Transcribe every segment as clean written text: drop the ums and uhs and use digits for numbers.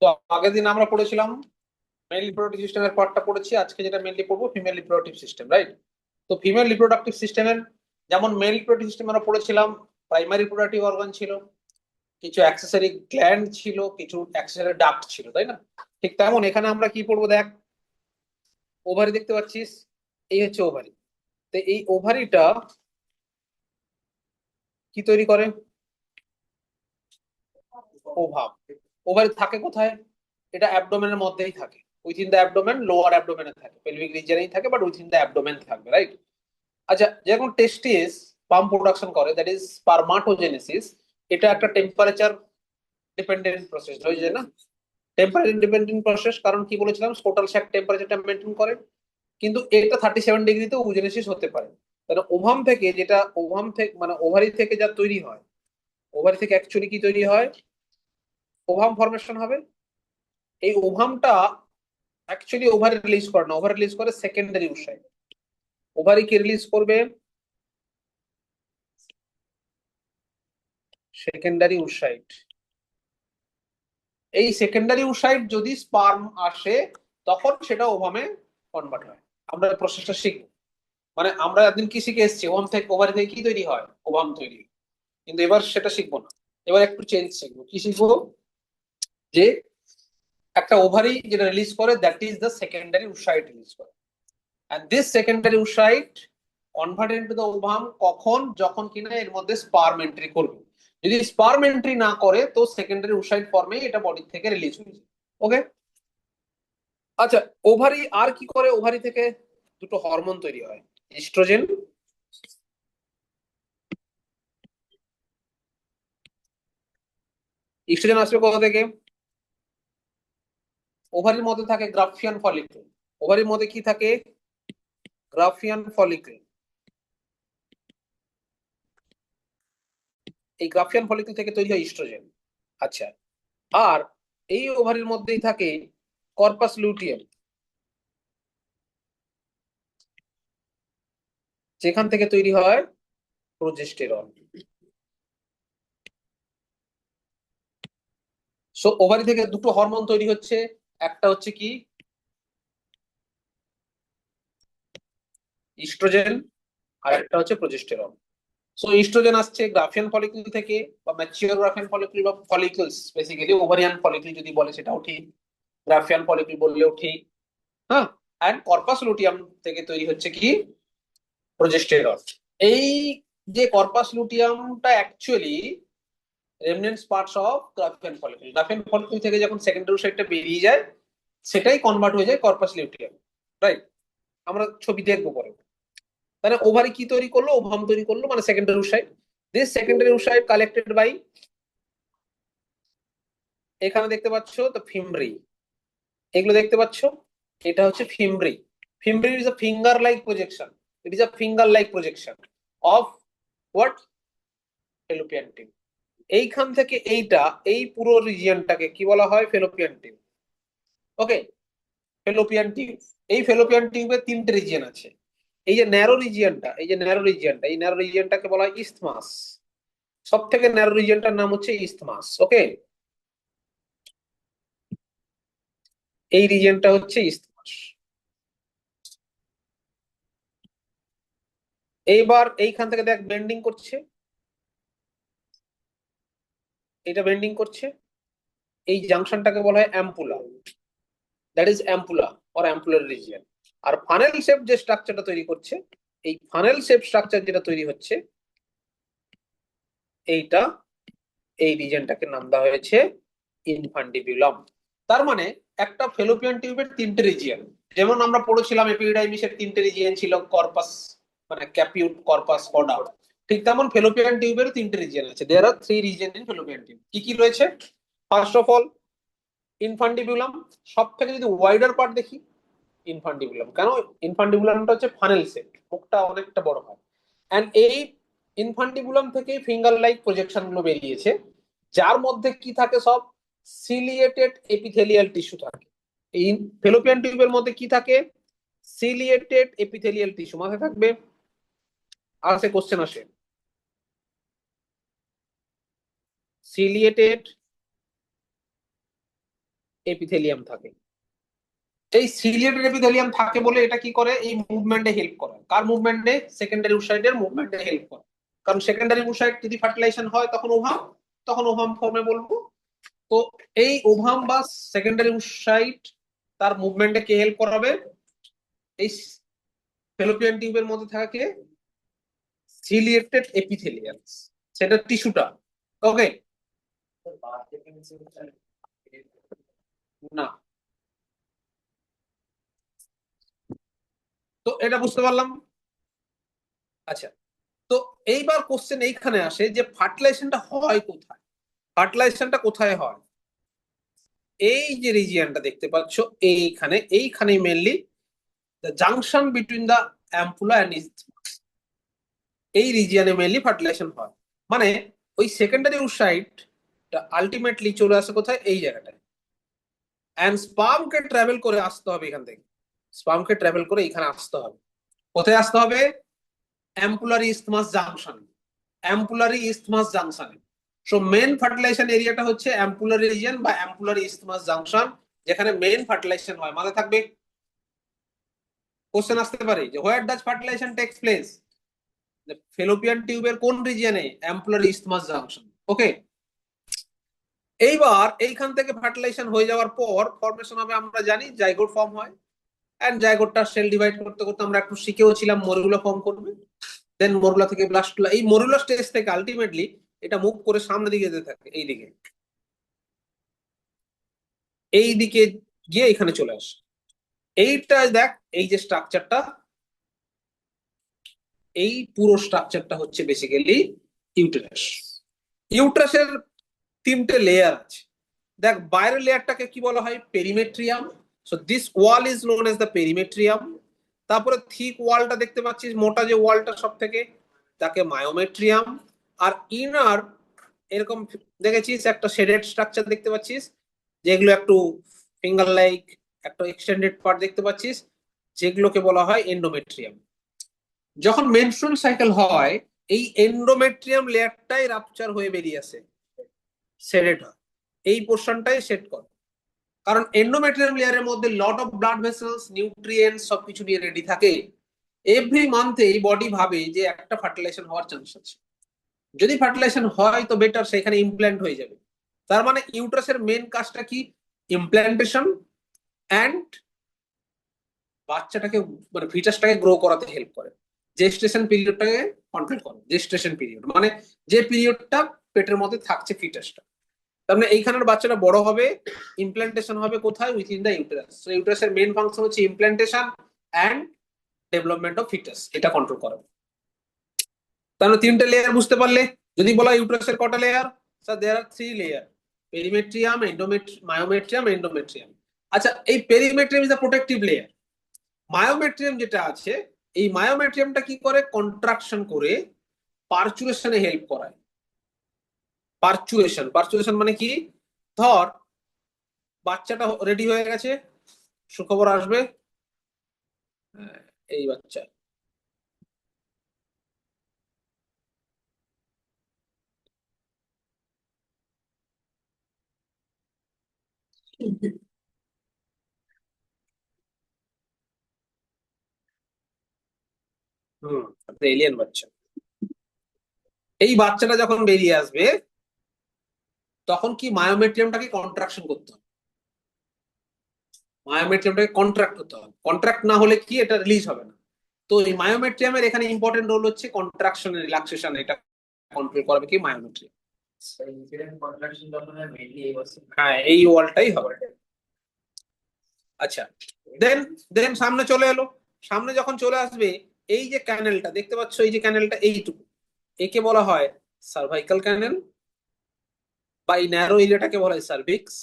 তো আগের দিন আমরা পড়েছিলাম মেল রিপ্রোডাক্টিভ সিস্টেমের পার্টটা পড়েছি, আজকে যেটা মেনলি পড়বো ফিমেল রিপ্রোডাক্টিভ সিস্টেম, রাইট? তো ফিমেল রিপ্রোডাক্টিভ সিস্টেমের যেমন মেল রিপ্রোডাক্টিভ সিস্টেম আমরা পড়েছিলাম, প্রাইমারি রিপ্রোডাক্টিভ অর্গান ছিল, কিছু অ্যাক্সেসরি গ্ল্যান্ড ছিল, কিছু অ্যাক্সেসরি ডাক্ট ছিল, তাই না? ঠিক তেমন এখানে আমরা কি পড়বো দেখ, ওভারি দেখতে পাচ্ছিস, এই হচ্ছে ওভারি। তো এই ওভারিটা কি তৈরি করে? ওভাম। ওভারি থাকে কোথায়? এটা অ্যাবডোমেনের মধ্যেই থাকে, উইথিন দ্য অ্যাবডোমেন, লোয়ার অ্যাবডোমেনে থাকে, পেলভিক রিজিয়নেই থাকে, বাট উইথিন দ্য অ্যাবডোমেন থাকবে, রাইট? আচ্ছা, যখন টেস্টিস পাম্প প্রোডাকশন করে, দ্যাট ইজ স্পারমাটোজেনেসিস, এটা একটা টেম্পারেচার ডিপেন্ডেন্ট প্রসেস হয়ে যায় না? টেম্পারেচার ডিপেন্ডেন্ট প্রসেস, কারণ কি বলেছিলাম, টোটাল স্যাক টেম্পারেচারটা মেনটেন করে। কিন্তু এটা 37 ডিগ্রিতে ওজেনেসিস হতে পারে। তাহলে ওভাম থেকে যেটা, ওভাম থেকে মানে ওভারি থেকে যা তৈরি হয়, ওভারি থেকে অ্যাকচুয়ালি কি তৈরি হয়? ওভাম ফর্মেশন হবে। এই ওভামটা অ্যাকচুয়ালি ওভারি রিলিজ করে না, ওভারি রিলিজ করে সেকেন্ডারি উৎসাহ। ওভারি কি রিলিজ করবে? সেকেন্ডারি উৎসাইড। এই সেকেন্ডারি উসাইড যদি স্পার্ম আসে, তখন সেটা ওভামে কনভার্ট হয়। আমরা প্রসেসটা শিখবো। মানে আমরা একদিন কি শিখে এসেছি, ওভাম থেকে ওভারি থেকে কি তৈরি হয়? ওভাম তৈরি হয়। কিন্তু এবার সেটা শিখবো না, এবার একটু চেঞ্জ শিখবো। কি শিখবো? যে একটা ওভারি যেটা রিলিজ করে, that is the secondary oocyte release করে। And this secondary oocyte convert into the ovum কখন? যখন কিনা এর মধ্যে স্পার্ম এন্ট্রি করবে। যদি স্পার্ম এন্ট্রি না করে, তো সেকেন্ডারি উসাইড ফর্মে এটা বডি থেকে রিলিজ হয়ে যায়। ওকে। আচ্ছা, ওভারি আর কি করে? ওভারি থেকে দুটো হরমোন তৈরি হয়, ইস্ট্রোজেন। ইস্ট্রোজেন আসবে কোথা থেকে? ওভারির মধ্যে থাকে গ্রাফিয়ান ফলিকল। ওভারির মধ্যে কি থাকে? Graafian follicle. এই গ্রাফিয়ান ফলিকল থেকে তৈরি হয় ইস্ট্রোজেন। আচ্ছা, আর এই ওভারির মধ্যেই থাকে কর্পাস লুটিয়াম, যেখান থেকে তৈরি হয় প্রোজেস্টেরন। সো ওভারি থেকে দুটো হরমোন তৈরি হচ্ছে, একটা হচ্ছে কি ইস্ট্রোজেন, আর একটা হচ্ছে প্রোজেস্টেরন। সো ইস্ট্রোজেন আসছে গ্রাফিয়ান ফলিকল থেকে, বা ম্যাচিওর গ্রাফিয়ান ফলিকল, বা ফলিকলস বেসিক্যালি, ওভারিয়ান ফলিকল যদি বলে সেটাও ঠিক, গ্রাফিয়ান ফলিকল বললেও ঠিক। হ্যাঁ। অ্যান্ড কর্পাস লুটিয়াম থেকে তৈরি হচ্ছে কি প্রোজেস্টেরন। এই যে কর্পাস লুটিয়ামটা actually remnants parts of Graafian follicle. Graafian follicle থেকে যখন সেকেন্ডারি সাইডটা বেরিয়ে যায়, সেটাই কনভার্ট হয়ে যায় কর্পাস লিউটিয়াম, রাইট? আমরা ছবি দেখবো পরে। তাহলে ওভারি কি তৈরি করলো? ওভাম তৈরি করলো, মানে secondary oocyte. This secondary oocyte collected by, এখানে দেখতে পাচ্ছ তো ফিমব্রি, এগুলো দেখতে পাচ্ছ, এটা হচ্ছে fimbriae. Fimbriae is a finger like projection, it is a finger like projection of what? Fallopian tube. এইখান থেকে এইটা, এই পুরো রিজিয়নটাকে কি বলা হয়? Fallopian tube. Okay. Fallopian tube. এই ফেলোপিয়ান টিউবে তিনটে রিজিয়ন আছে। এই যে ন্যারো রিজিয়নটা, এই যে ন্যারো রিজিয়নটা, এই ন্যারো রিজিয়নটাকে বলা হয় ইস্থমাস। সব থেকে ন্যারো রিজিয়নটার নাম হচ্ছে ইস্থমাস। ওকে। এই রিজিয়নটা হচ্ছে ইস্থমাস। এইবার এইখান থেকে দেখ বেন্ডিং করছে, এটা বেন্ডিং করছে, এই জাংশনটাকে বলা হয় ampulla, that is ampulla or ampullar region. আর ফানেল শেপ যে স্ট্রাকচারটা তৈরি করছে, এই ফানেল শেপ স্ট্রাকচার যেটা তৈরি হচ্ছে, এইটা, এই রিজিয়নটাকে নাম দেওয়া হয়েছে ইনফান্ডিবিউলাম। তার মানে একটা ফেলোপিয়ান টিউবের তিনটে রিজিয়ন, যেমন আমরা পড়েছিলাম এপিডিডাইমিসের তিনটে রিজিয়ন ছিল, কর্পাস মানে ক্যাপিউট, কর্পাস, কডা। ঠিক তেমন ফেলোপিয়ান টিউবের তিনটে রিজিয়ন আছে। There are three region in Fallopian tube. কি কি রয়েছে? First of all infundibulum. সব থেকে যদি ওয়াইডার পার্ট দেখি, ইনফান্ডিবুলাম। কেন? ইনফান্ডিবুলামটা হচ্ছে ফানেল সেট, মুখটা অনেকটা বড় হয়। এন্ড এই ইনফান্ডিবুলাম থেকে ফিঙ্গার লাইক প্রজেকশন গুলো বেরিয়েছে, যার মধ্যে কি থাকে? সব সিলিয়েটেড এপিথেলিয়াল টিস্যু থাকে। এই ফেলোপিয়ান টিউবের মধ্যে কি থাকে? সিলিয়েটেড এপিথেলিয়াল টিস্যু মাথায় থাকবে, আসে কোশ্চেন আসে। সিলিয়েটেড এপিথেলিয়াম থাকে। এই সিলিয়েটেড এপিথেলিয়াম থাকে বলে এটা কি করে, এই মুভমেন্টে হেল্প করে। কার মুভমেন্টে? সেকেন্ডারি উসাইডের মুভমেন্টে হেল্প করে। কারণ সেকেন্ডারি উসাইড যদি ফার্টিলাইজেশন হয় তখন ওভাম, তখন ওভাম ফর্মে বলবো। তো এই ওভাম বা সেকেন্ডারি উসাইড তার মুভমেন্টে কে হেল্প করাবে? এই ফেলোপিয়ান টিউবের মধ্যে থাকে সিলিয়েটেড এপিথেলিয়াম, সেটা টিস্যুটা। ওকে, না, তো এটা বুঝতে পারলাম। আচ্ছা, তো এইবার কোশ্চেন এইখানে আসে যে ফার্টিলাইজেশনটা হয় কোথায়? ফার্টিলাইজেশনটা কোথায় হয়? এই যে রিজিয়নটা দেখতে পাচ্ছ, এইখানে, এইখানে mainly the junction between the ampulla and isthmus, এই রিজিয়নে মেনলি ফার্টিলাইজেশন হয়। মানে ওই সেকেন্ডারি উসাইডটা আলটিমেটলি চলে আসে কোথায়? এই জায়গাটায়। অ্যান্ড স্পার্মকে ট্রাভেল করে আসতে হবে এখান থেকে, স্পার্মকে ট্রাভেল করে এখানে আসতে হবে। কোথায় আসতে হবে? Ampullary isthmus junction, ampullary isthmus জাংশনে। সো মেন ফার্টিলাইজেশন এরিয়াটা হচ্ছে অ্যাম্পুলারি রিজিয়ন বা অ্যাম্পুলারি ইসথমাস জাংশন, যেখানে মেন ফার্টিলাইজেশন হয়। মাথায় থাকবে, কোশ্চেন আসতে পারে যে where does fertilization takes place? Fallopian টিউবের কোন রিজিয়নে? Ampullary isthmus junction. ওকে, এইবার এইখান থেকে ফার্টিলাইজেশন হয়ে যাওয়ার পর ফর্মেশন হবে, আমরা জানি জাইগোট ফর্ম হয়। এন্ড জাইগোটটা সেল ডিভাইড করতে করতে আমরা একটু শিখেও ছিলাম মরুলা ফর্ম করবে। দেন মরুলা থেকে ব্লাস্টুলা, এই মরুলা স্টেজ থেকে আলটিমেটলি এটা মুভ করে সামনের দিকে যেতে থাকে, এই দিকে, এই দিকে গিয়ে এখানে চলে আসে। এইটা দেখ, এই যে স্ট্রাকচারটা, এই পুরো স্ট্রাকচারটা হচ্ছে বেসিক্যালি ইউটেরাস। ইউটেরাসের তিনটে লেয়ার আছে। দেখ, বাইরের লেয়ারটাকে কি বলা হয়? Perimetrium. So this wall is known as the perimetrium. তারপরে থিক ওয়ালটা দেখতে পাচ্ছিস, মোটা যে ওয়ালটা সব থেকে, তাকে মায়োমেট্রিয়াম। আর ইনার এরকম দেখেছিস একটা শেডেড স্ট্রাকচার দেখতে পাচ্ছিস, যেগুলো একটু ফিঙ্গার লাইক, একটা এক্সটেন্ডেড পার্ট দেখতে পাচ্ছিস, যেগুলোকে বলা হয় এন্ডোমেট্রিয়াম। যখন মেনস্ট্রুয়াল সাইকেল হয়, এই এন্ডোমেট্রিয়াম লেয়ারটাই রাপচার হয়ে বেরিয়ে আসে, শেডেড হয়, এই পোর্শনটাই সেট করে। কারণ এন্ডোমেট্রিয়াম লেয়ারের মধ্যে লট অফ ব্লাড ভেসেলস, নিউট্রিয়েন্টস সবকিছু নিয়ে রেডি থাকে। এভরি মান্থে এই বডি ভাবে যে একটা ফার্টিলাইজেশন হওয়ার চান্স আছে, যদি ফার্টিলাইজেশন হয় তো বেটার, সেখানে ইমপ্ল্যান্ট হয়ে যাবে। তার মানে ইউট্রাসের মেন কাজটা কি? ইমপ্ল্যান্টেশন অ্যান্ড বাচ্চাটাকে, মানে ফিটাসটাকে গ্রো করাতে হেল্প করে। জেস্টেশন পিরিয়ডটাকে কন্ট্রোল করে। জেস্টেশন পিরিয়ড মানে যে পিরিয়ডটা পেটের মধ্যে থাকছে ফিটাসটা, তার মানে এইখানের বাচ্চাটা বড় হবে, ইমপ্ল্যান্টেশন হবে কোথায়? Within the uterus. সো ইউটেরাসের মেন ফাংশন হচ্ছে implantation and development of foetus, এটা কন্ট্রোল করে। তাহলে তিনটে লেয়ার বুঝতে পারলে। যদি বলা ইউটেরাসের কটা layer? Sir there are 3 layer, perimetrium, myometrium, endometrium. আচ্ছা, এই perimetrium is the protective layer. Myometrium যেটা আছে, এই মায়োমেট্রিয়ামটা কি করে? কন্ট্রাকশন করে পার্চুরেশনে হেল্প করায়। পার্চুরেশন, পার্চুরেশন মানে কি? ধর বাচ্চাটা রেডি হয়ে গেছে, সুখবর আসবে, এই বাচ্চা, হুম, এলিয়েন বাচ্চা, এই বাচ্চাটা যখন বেরিয়ে আসবে তখন কি মায়োমেট্রিয়ামটাকে কন্ট্রাকশন করতে হবে, মায়োমেট্রিয়ামটাকে কন্ট্রাক্ট করতে হবে। কন্ট্রাক্ট না হলে কি এটা রিলিজ হবে না। তো এই মায়োমেট্রিয়ামের এখানে ইম্পর্টেন্ট রোল হচ্ছে কন্ট্রাকশন, রিল্যাক্সেশন, এটা কন্ট্রোল করবে কি? মায়োমেট্রিয়াম। হ্যাঁ, এই ওয়ালটাই হবে। আচ্ছা, দেন দেন সামনে চলে এলো। সামনে যখন চলে আসবে, এই যে ক্যানেলটা দেখতে পাচ্ছ, এই যে ক্যানেলটা এইটুকু, একে বলা হয় সার্ভাইকাল ক্যানেল, বা এই ন্যারো এরিয়াটাকে বলা হয় সার্ভিক্স।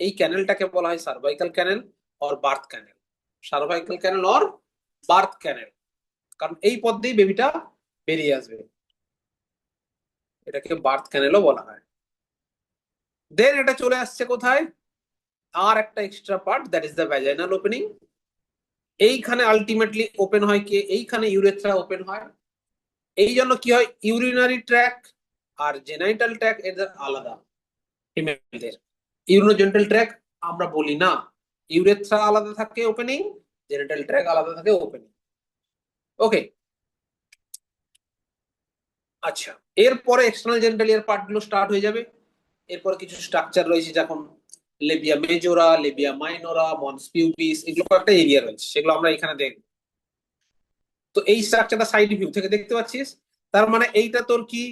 এই ক্যানেলটাকে বলা হয় cervical canal or birth canal, cervical canal or birth canal. কারণ এই পথ দিয়ে বেবিটা বেরিয়ে আসবে, এটাকে বার্থ ক্যানেলও বলা হয়। দেন এটা চলে আসছে কোথায়? আর একটা extra part, that is the vaginal opening. এইখানে আলটিমেটলি ওপেন হয় কি? এইখানে ইউরেথ্রা ওপেন হয়। এই জন্য কি হয়, ইউরিনারি ট্র্যাক আর জেনাইটাল ট্র্যাক এদের আলাদা ফিমেলদের। ইউরিনোজেন্টাল ট্র্যাক আমরা বলি না, ইউরেথ্রা আলাদা থাকে ওপেনিং, জেনিটাল ট্র্যাক আলাদা থাকে ওপেনিং। ওকে, আচ্ছা, এরপরে এক্সটার্নাল জেনিটালিয়ার পার্ট গুলো স্টার্ট হয়ে যাবে। এরপর কিছু স্ট্রাকচার রয়েছে, যখন লেবিয়া মেজোরা, লেবিয়া মাইনোরা, মনস পিউপিস, এগুলো কয়েকটা এরিয়া রয়েছে, সেগুলো আমরা এখানে দেখব। তো এই স্ট্রাকচারটা সাইড ভিউ থেকে দেখতে পাচ্ছিস। তার মানে এইটা তোর কি,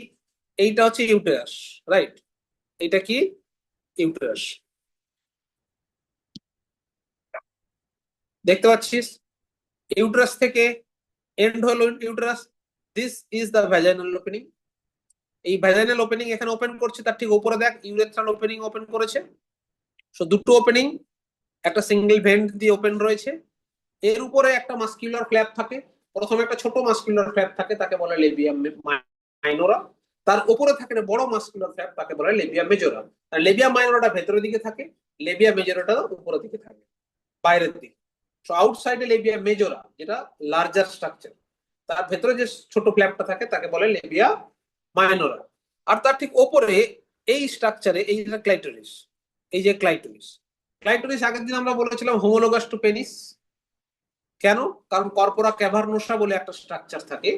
এইটা হচ্ছে ইউটেরাস, রাইট? এটা কি ইউটেরাস, দেখতে পাচ্ছিস? ইউটেরাস থেকে এন্ড হলো uterus, this is the vaginal opening. এই ভ্যাজাইনাল ওপেনিং এখানে ওপেন করছে, তার ঠিক উপরে দেখ ইউরেথ্রাল ওপেনিং ওপেন করেছে। সো দুটো ওপেনিং, একটা সিঙ্গেল ভেন্ট দিয়ে ওপেন রয়েছে। এর উপরে একটা মাস্কুলার ফ্ল্যাপ থাকে, প্রথমে একটা ছোট মাস্কুলার ফ্ল্যাপ থাকে, তাকে বলে লেবিয়াম মাইনোরা। তার উপরে থাকে একটা বড় মাস্কুলার ফ্ল্যাপ, তাকে বলে লেবিয়া মেজোরা। আর লেবিয়া মাইনোরাটা ভেতরের দিকে থাকে, লেবিয়া মেজোরাটা উপরের দিকে থাকে, বাইরের দিকে। সো আউটসাইডে লেবিয়া মেজোরা, যেটা লার্জার স্ট্রাকচার, তার ভেতরে যে ছোট ফ্ল্যাপটা থাকে তাকে বলে লেবিয়া মাইনোরা। আর তার ঠিক ওপরে এই স্ট্রাকচারে এই যে ক্লাইটোরিস, এই যে ক্লাইটোরিস, ক্লাইটোরিস আগের দিন আমরা বলেছিলাম হোমোলোগাস টু পেনিস। কেন? কারণ কর্পোরা ক্যাভার্নোসা বলে একটা স্ট্রাকচার থাকে।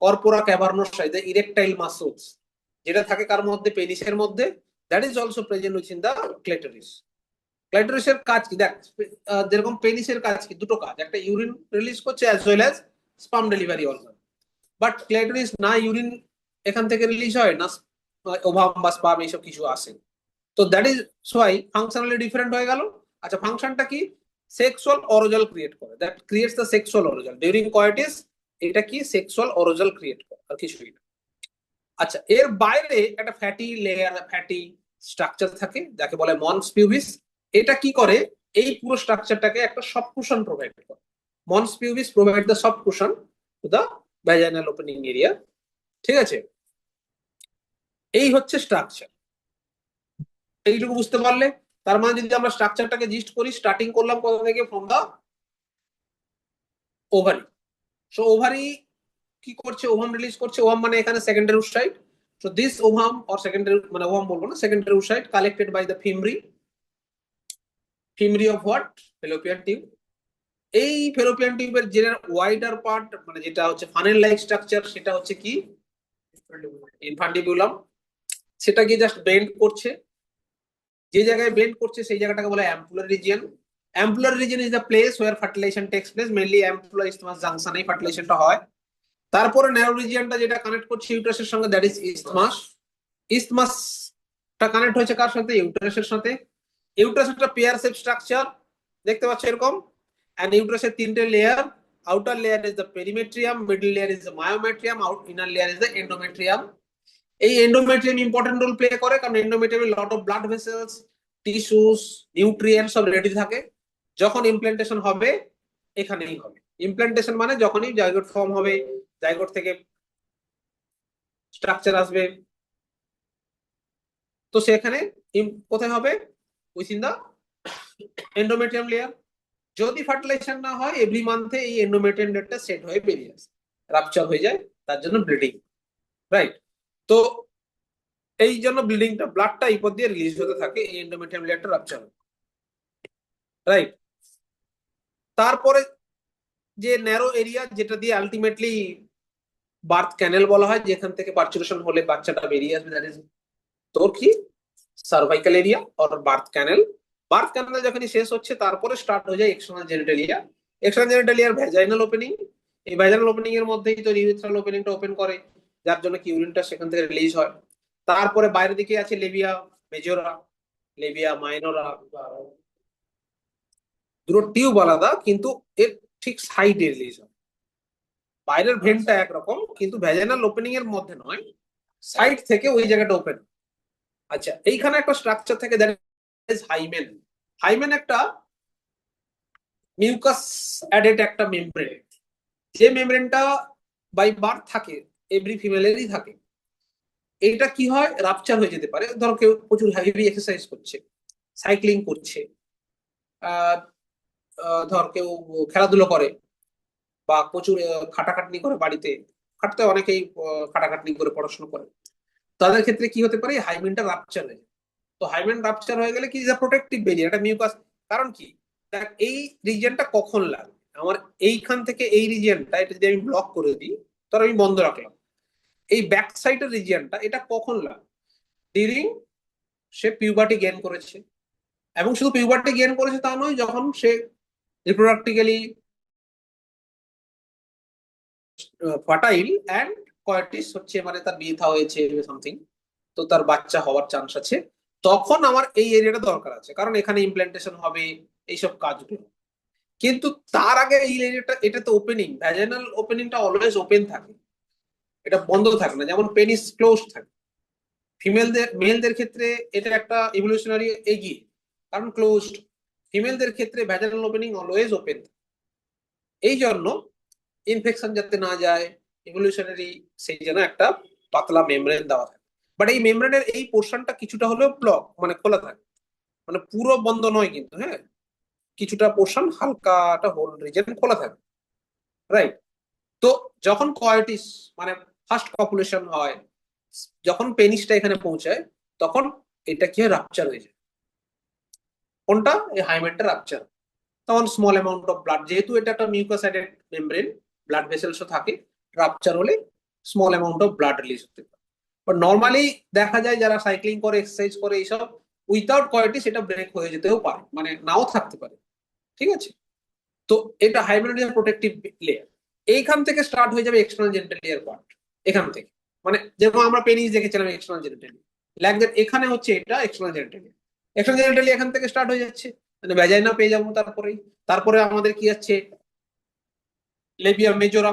Corpora cavernosa is the erectile muscles, যেটা থাকে কার মধ্যে, পেনিসের মধ্যে। That is also present within the clitoris. ক্লাইটোরিসের কাজ কি দেখ, যেরকম পেনিসের কাজ কি, দুটো কাজ, একটা ইউরিন রিলিজ করছে as well as sperm delivery organ. But clitoris না ইউরিন এখান থেকে রিলিজ হয়, না ওভাম বা স্পাম এইসব কিছু আসে। তো that is so why functionally different হয়ে গেল। আচ্ছা, ফাংশনটা কি? সেক্সুয়াল অরোজাল ক্রিয়েট করে, that creates the sexual arousal during coitus. এটা কি সেক্সুয়াল অরোজাল ক্রিয়েট করে, আর কিছুই না। আচ্ছা, এর বাইরে একটা ফ্যাটি লেয়ার, ফ্যাটি স্ট্রাকচার থাকে, যাকে বলে মনস পিউবিস। এটা কি করে? এই পুরো স্ট্রাকচারটাকে একটা সবকুশন প্রোভাইড করে। Mons pubis provide the soft cushion to the vaginal opening area. ঠিক আছে, এই হচ্ছে স্ট্রাকচার। এইটুকু বুঝতে পারলে? তার মানে যদি আমরা স্ট্রাকচারটাকে জিস্ট করি, স্টার্টিং করলাম কোথা থেকে, from the ovary. So ovary কি করছে, ওভাম রিলিজ করছে। ওভাম মানে এখানে secondary oocyte. So this ovum or secondary, মানে ওভাম বলবো না, secondary oocyte collected by the fimbriae. Fimbriae of what? Fallopian tube. এই ফেলোপিয়ান টিউবের যে ওয়াইডার পার্ট, মানে যেটা হচ্ছে ফানেল লাইক স্ট্রাকচার, সেটা হচ্ছে কি ইনফান্ডিবুলাম। সেটা গিয়ে জাস্ট বেন্ড করছে। যে জায়গায় বেন্ড করছে সেই জায়গাটাকে বলে ampullar region. Ampullar region is the place where fertilization takes place, mainly ampullar isthmus জাংশনে ফার্টিলাইজেশনটা হয়। তারপরে ন্যারো রিজিয়নটা যেটা কানেক্ট করছে ইউটারাসের সঙ্গে, দ্যাট ইজ ইসথমাস। ইসথমাসটা কানেক্ট হয়েছে কার সাথে? ইউটারাসের সাথে। ইউটারাস একটা পেয়ার শেপ স্ট্রাকচার, দেখতে পাচ্ছ এরকম। এন্ড ইউটারাসের তিনটে layer, outer layer is the perimetrium, middle layer is the myometrium, inner layer is the endometrium. এই এন্ডোমেট্রিয়াম ইম্পর্টেন্ট রোল প্লে করে, কারণ এন্ডোমেট্রিয়ামে lot of blood vessels, tissues, nutrient সব রেডি থাকে। যখন ইমপ্ল্যান্টেশন হবে এখানেই হবে। ইমপ্ল্যান্টেশন মানে যখনই জাইগোট ফর্ম হবে, জাইগোট থেকে স্ট্রাকচার আসবে, তো সেখানে কোথায় হবে? Within the endometrium layer. যদি ফার্টিলাইজেশন না হয়, এভরি মান্থে এই এন্ডোমেট্রিয়াম লেয়ারটা সেট হয়ে বেরিয়ে আসে, রাপচার হয়ে যায়, তার জন্য ব্লিডিং, রাইট? তো এই জন্য ব্লিডিংটা, ব্লাডটা এই পথ দিয়ে রিলিজ হতে থাকে, এই এন্ডোমেট্রিয়াম লেয়ারটা রাপচার হয়, রাইট? তারপরে যে ন্যারো এরিয়া, যেটা দিয়ে আলটিমেটলি বার্থ ক্যানেল বলা হয়, যেখান থেকে পার্চুরেশন হলে বাচ্চাটা বেরিয়ে আসবে, দ্যাট ইজ তোর কি cervical area or birth canal. Birth canal যখনই শেষ হচ্ছে, তারপরে স্টার্ট হয়ে যায় এক্সটার্নাল জেনিটালিয়া। এক্সটার্নাল জেনিটালিয়ার ভ্যাজাইনাল ওপেনিং। এই ভ্যাজাইনাল ওপেনিং এর মধ্যেই তো ইউরেথ্রাল ওপেনিংটা ওপেন করে, যার জন্য কি ইউরিনটা সেখান থেকে রিলিজ হয়। তারপরে বাইরের দিকে আছে লেবিয়া মেজোরা, লেবিয়া মাইনোরা। দুটো টিউব আলাদা, কিন্তু এর ঠিক সাইডে রিলিজ হয়। বাইরের ভেন্টটা একরকম, কিন্তু ভ্যাজাইনাল ওপেনিং এর মধ্যে নয়, সাইড থেকে ওই জায়গাটা ওপেন। আচ্ছা, এইখানে একটা স্ট্রাকচার থাকে, দ্যাট ইজ হাইমেন। হাইমেন একটা মিউকাস অ্যাডেড একটা মেমব্রেন, যে মেমব্রেনটা বাই বার্থ থাকে, এভরি ফিমেলেরই থাকে। এটা কি হয়, রাপচার হয়ে যেতে পারে। ধরো কেউ প্রচুর হেভি এক্সারসাইজ করছে, সাইক্লিং করছে, আহ ধর কেউ খেলাধুলো করে, বা প্রচুর খাটাখাটনি করে বাড়িতে, খাটতে অনেকেই খাটাখাটনি করে পড়াশোনা করে, তাদের ক্ষেত্রে কি হতে পারে, হাইমেনটা রাপচার হয়ে যায়। তো হাইমেন রাপচার হয়ে গেলে কি প্রোটেক্টিভ বেরিয়ার, এটা মিউকাস। কারণ কি, দেখ এই রিজিয়নটা কখন লাগবে আমার, এইখান থেকে এই রিজিয়নটা এটা যদি আমি ব্লক করে দিই, ধর আমি বন্ধ রাখলাম, এই ব্যাক সাইডের রিজিয়নটা এটা কখন লাগবে, ডিউরিং সে পিউবার্টি গেইন করেছে। এবং শুধু পিউবার্টি গেইন করেছে তা নয়, যখন সে রিপ্রোডাক্টিক্যালি ফার্টাইল অ্যান্ড কয়েটিস হচ্ছে, মানে তার বিয়ে থা হয়েছে সামথিং, তো তার বাচ্চা হওয়ার চান্স আছে, তখন আমার এই এরিয়াটা দরকার আছে, কারণ এখানে ইমপ্ল্যান্টেশন হবে, এইসব কাজগুলো। কিন্তু তার আগে এই এরিয়াটা, এটা তো ওপেনিং, ভ্যাজাইনাল ওপেনিংটা অলওয়েজ ওপেন থাকে, এটা বন্ধ থাকে না, যেমন পেনিস ক্লোজ থাকে। মেলদের ক্ষেত্রে এটা একটা ইভলিউশনারি এগিয়ে, কারণ ক্লোজড। ফিমেলদের ক্ষেত্রে ভ্যাজাইনাল ওপেনিং অলওয়েজ ওপেন। এই জন্য ইনফেকশন যাতে না যায়, ইভলিউশনারি, সেই জন্য একটা পাতলা মেমব্রেন দেওয়া থাকে। বাট এই মেমব্রেনের এই পোর্শনটা কিছুটা হলেও ব্লক, মানে খোলা থাকে, মানে পুরো বন্ধ নয় কিন্তু, হ্যাঁ, কিছুটা পোর্শন হালকাটা হোল রিজন খোলা থাকে, রাইট। তো যখন কয়েটিস, মানে ফার্স্ট কপুলেশন হয়, যখন পেনিসটা এখানে পৌঁছায়, তখন এটা কি হয়, রাপচার হয়ে যায়। কোনটা, এই হাইমেনটা রাপচার। তখন স্মল অ্যামাউন্ট অফ ব্লাড, যেহেতু এটা একটা মিউকোসাইডেড মেমব্রেন, ব্লাড ভেসেলসও থাকে, রাপচার হলে small amount of blood release হতে পারে। বাট নর্মালি দেখা যায় যারা সাইক্লিং করে, এক্সারসাইজ করে, এইসব উইথাউট কোয়ালিটি সেটা ব্রেক হয়ে যেতেও পারে, মানে নাও থাকতে পারে, ঠিক আছে। তো এটা হাইমেনোডিয়াম প্রোটেক্টিভ লেয়ার। এইখান থেকে স্টার্ট হয়ে যাবে এক্সটার্নাল জেনিটালিয়ার পার্ট, এখান থেকে, মানে যেমন আমরা পেনিস দেখেছিলাম এক্সটার্নাল জেনিটালিয়া, লাগদের এখানে হচ্ছে এটা এক্সটার্নাল জেনিটালিয়া। এক্সটার্নাল জেনিটালিয়া এখান থেকে স্টার্ট হয়ে যাচ্ছে, মানে ভ্যাজাইনা পেয়ে যাবো তারপরেই। তারপরে আমাদের কি আছে, লেবিয়া মেজোরা,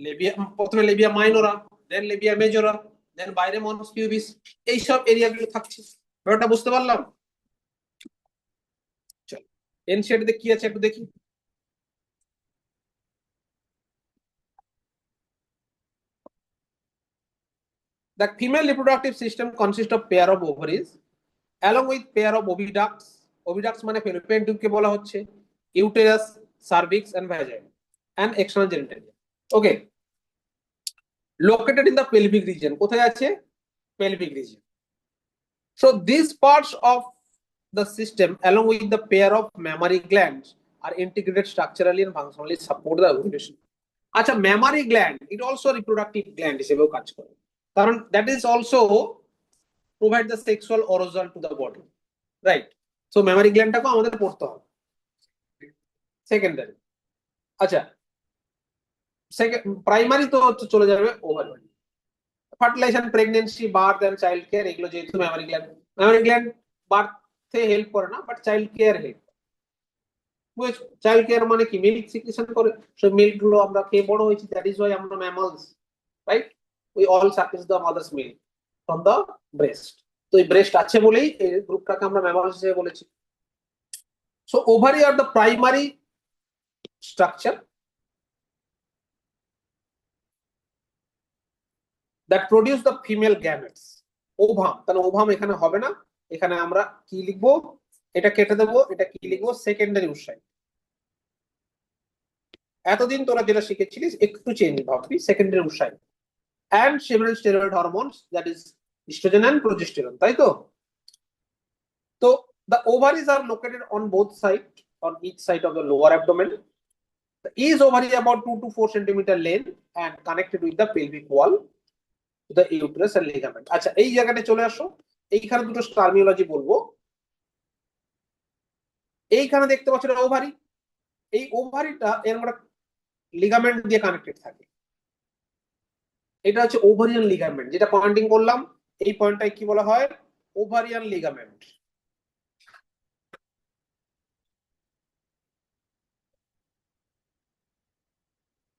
লেবিয়া, প্রথমে লেবিয়া মাইনোরা, দেন লেবিয়া মেজোরা, দেন বাইরে মনস পিউবিস, এইসব এরিয়া গুলো থাকছে। ব্যাপারটা বুঝতে পারলাম? চল এনসিআরটি কি আছে একটু দেখি। The female reproductive system consists of pair of ovaries along with pair of oviducts. Oviducts মানে fallopian tube কে বলা হচ্ছে, uterus, cervix and vagina and external genitalia. Okay, located in the pelvic region. কোথায় আছে? Pelvic region. So these parts of the system along with the pair of mammary glands are integrated structurally and functionally support the ovulation. আচ্ছা, mammary gland it also reproductive gland হিসেবেও কাজ করে, কারণ that is also provide the sexual arousal to the body, right? So mammary glandটাকে আমাদের পড়তে হবে। Secondary, আচ্ছা, primary তো চলে যাবে ovary, fertilization, pregnancy, birth and child care, এগুলো যেহেতু ম্যামারি গ্ল্যান্ড বার্থে হেল্প করে না, বাট চাইল্ড কেয়ার হেল্প। বুঝেছো, চাইল্ড কেয়ার মানে কি, মিল্ক সিক্রেশন করে, সেই মিল্ক গুলো আমরা খেয়ে বড় হয়েছি, দ্যাট ইজ ওয়াই আমরা mammals, right. We all service the mother's milk from the breast. তো এই ব্রেস্ট আছে বলেই এই গ্রুপটাকে আমরা ম্যামালস হিসেবে বলেছি। So ovary are the primary structure that produce the female gametes. Ovum, তাহলে ওভাম এখানে হবে না, এখানে আমরা কি লিখবো, এটা কেটে দেবো, এটা কি লিখবো, সেকেন্ডারি উৎসাহ। এতদিন তোরা যেটা শিখেছিলিস একটু চেঞ্জ ভাববি, সেকেন্ডারি উৎসাহ and several steroid hormones, that is estrogen and progesterone, তাই তো? তো the ovaries are located on both sides, on each side of the lower abdomen. Each ovary about 2 to 4 centimeter length and connected with the pelvic wall to the uterus and ligament. আচ্ছা, এই জায়গাটা চলে আসো, এইখানে দুটো terminology বলবো। এইখানে দেখতে পাচ্ছ ওভারি, এই ওভারিটা এর মধ্যে লিগামেন্ট দিয়ে কানেক্টেড থাকে, এটা হচ্ছে ওভারিয়ান লিগামেন্ট, যেটা পয়েন্টিং করলাম, এই পয়েন্টটাই কি বলা হয়, ওভারিয়ান লিগামেন্ট।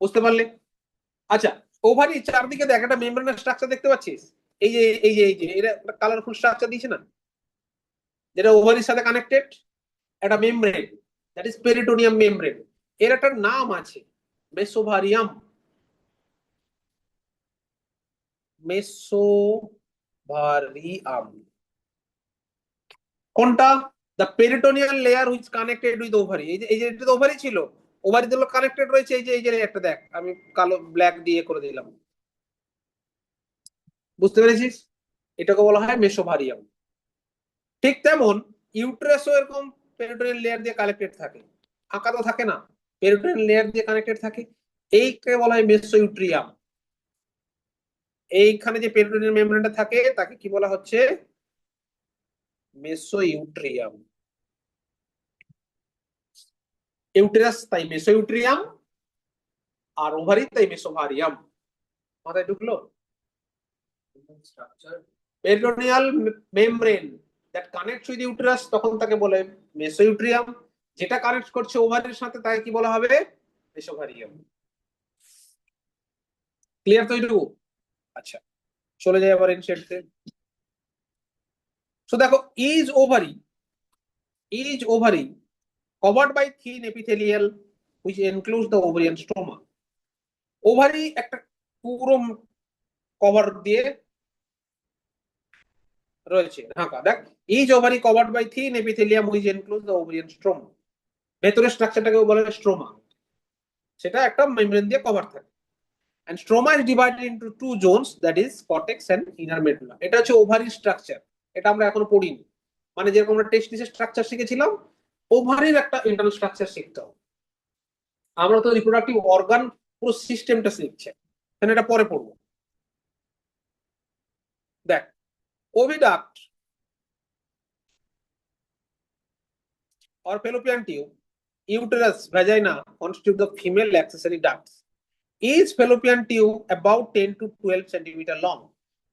বুঝতে পারলে? আচ্ছা, ওভারি চারদিকে দেখ একটা মেমব্রেনের স্ট্রাকচার দেখতে পাচ্ছিস, এই যে এটা কালারফুল স্ট্রাকচার দিয়েছে না, যেটা ওভারির সাথে কানেক্টেড, একটা membrane, that is peritoneum membrane. এর একটা নাম আছে, মেসোভারিয়াম, মেসোভারিয়াম। কোনটা? The peritoneal layer which connected with ovary. এই যে এটা তো ওভারি ছিল, ওভারি গুলো কানেক্টেড রয়েছে, এই যে একটা দেখ, আমি কালো ব্ল্যাক দিয়ে করে দিলাম, বুঝতে পেরেছিস? এটাকে বলা হয় মেসোভারিয়াম। ঠিক তেমন ইউটেরাসও এরকম পেরিটোনিয়াল লেয়ার দিয়ে কানেক্টেড থাকে, ফাঁকা তো থাকে না, পেরিটোনিয়াল লেয়ার দিয়ে কানেক্টেড থাকে। এইকে বলা হয় মেসোইউট্রিয়াম। এইখানে যে পেরিটোনিয়াল মেমব্রেনটা থাকে তাকে কি বলা হচ্ছে? মেসোইউট্রিয়াম। ইউটেরাস তাই মেসোইউট্রিয়াম, আর ওভারি তাই মেসোভারিয়াম। মাথায় ঢুকলো? Peritoneal membrane that connects with uterus তখন তাকে বলে মেসোইউট্রিয়াম, যেটা কানেক্ট করছে ওভারির সাথে তাকে কি বলা হবে? মেসোভারিয়াম। ক্লিয়ার তো এইটুকু? আচ্ছা, চলে যাই আবার ইনসেটতে। সো দেখো, is ovary covered by thin epithelial which includes the ovarian stroma. Ovary একটা পুরো কভার দিয়ে রয়েছে, ঢাকা। দেখ, is ovary covered by thin epithelium which include the ovarian stroma. ভেতরের স্ট্রাকচারটাকে বলে স্ট্রোমা, সেটা একটা মেমব্রেন দিয়ে কভার থাকে। and stroma is divided into two zones, that is cortex and inner medulla. এটা হচ্ছে ওভারি স্ট্রাকচার, এটা আমরা এখনো পড়িনি। মানে যেরকম আমরা টেস্টিসের স্ট্রাকচার শিখেছিলাম, ওভারির একটা ইন্টারনাল স্ট্রাকচার শিখতে হবে। আমরা তো রিপ্রোডাক্টিভ অর্গান পুরো সিস্টেমটা শিখছে, এটা পরে পড়বো। দেখ, ওভিডাক্ট or fallopian tube, uterus, vagina constitute the female accessory ducts. Each fallopian tube about 10 to 12 centimeter long.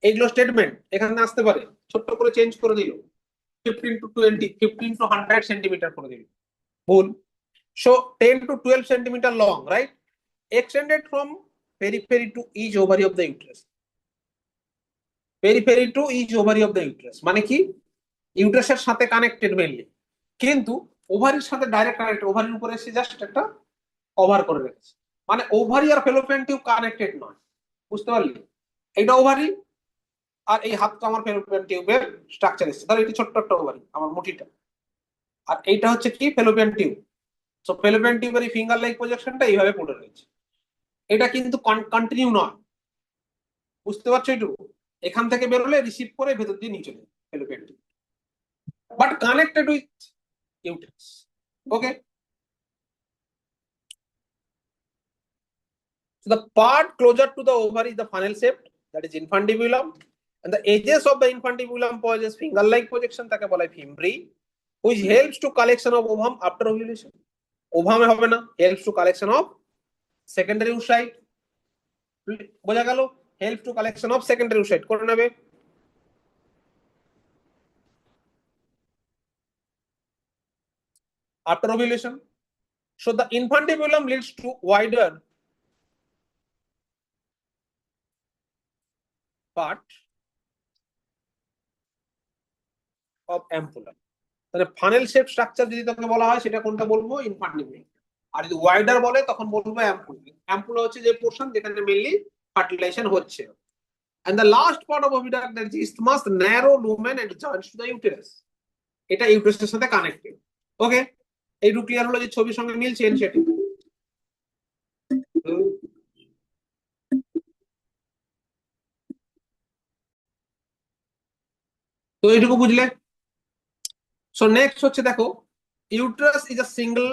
এইগুলো স্টেটমেন্ট এখানে আসতে পারে, ছোট্ট করে চেঞ্জ করে দিল, 15 to 20, 15 to 100 সেন্টিমিটার করে দিল, ভুল। So 10 to 12 centimeter long, right? Extended from periphery to each ovary of the uterus. Periphery to each ovary of the uterus মানে কি? ইউটারাসের সাথে কানেক্টেড মেইনলি, কিন্তু ওভারির সাথে ডাইরেক্ট কানেক্টেড, ওভারির উপরে এসে জাস্ট একটা কভার করে রেখেছে। মানে ওভারি আর ফেলোপিয়ান টিউব কানেক্টেড নয়, বুঝতে পারলি? এটা ওভারি, আর এই হাতটা আমার ফেলোপিয়ান টিউবের স্ট্রাকচার এসেছে। ধর এটি ছোট্ট একটা ওভারি, আমার মুঠিটা, আর এইটা হচ্ছে কি? Fallopian tube. সো ফেলোপিয়ান টিউবের এই ফিঙ্গার লাইক প্রজেকশনটা এইভাবে পড়ে রয়েছে। এটা কিন্তু কন্টিনিউ নয়, বুঝতে পারছো? একটু এখান থেকে বেরোলে রিসিভ করে ভেতর দিয়ে নিচে যায় fallopian tube, but connected with uterus. Okay, so the part closer to the ovary is the funnel shaped, that is infundibulum, and the edges of the infundibulum possess finger like projection, তাকে বলা হয় fimbri, which helps to collection of ovum after ovulation. ওভামে হবে না, helps to collection of secondary oocyte, বোঝা গেল? helps to collection of secondary oocyte করে নেবে। after ovulation, so the infundibulum leads to wider part of ampulla. তাহলে funnel shape structure যদি তোকে বলা হয় সেটা কোনটা বলবো? ইনফান্ডিবুলাম। আর যদি ওয়াইডার বলে তখন বলবো অ্যাম্পুলা। অ্যাম্পুলা হচ্ছে যে পোর্শন যেখানে মেইনলি ফার্টিলাইজেশন হচ্ছে। and the last part of oviduct, that is isthmus, narrow lumen and joins to the uterus. এটা ইউটেরাসের সাথে কানেক্টেড। ওকে, এইটুকু ক্লিয়ার হলো যে ছবির সঙ্গে মিলছে সেটি। তো এইটুকু বুঝলে? সো নেক্সট হচ্ছে দেখো, uterus is a single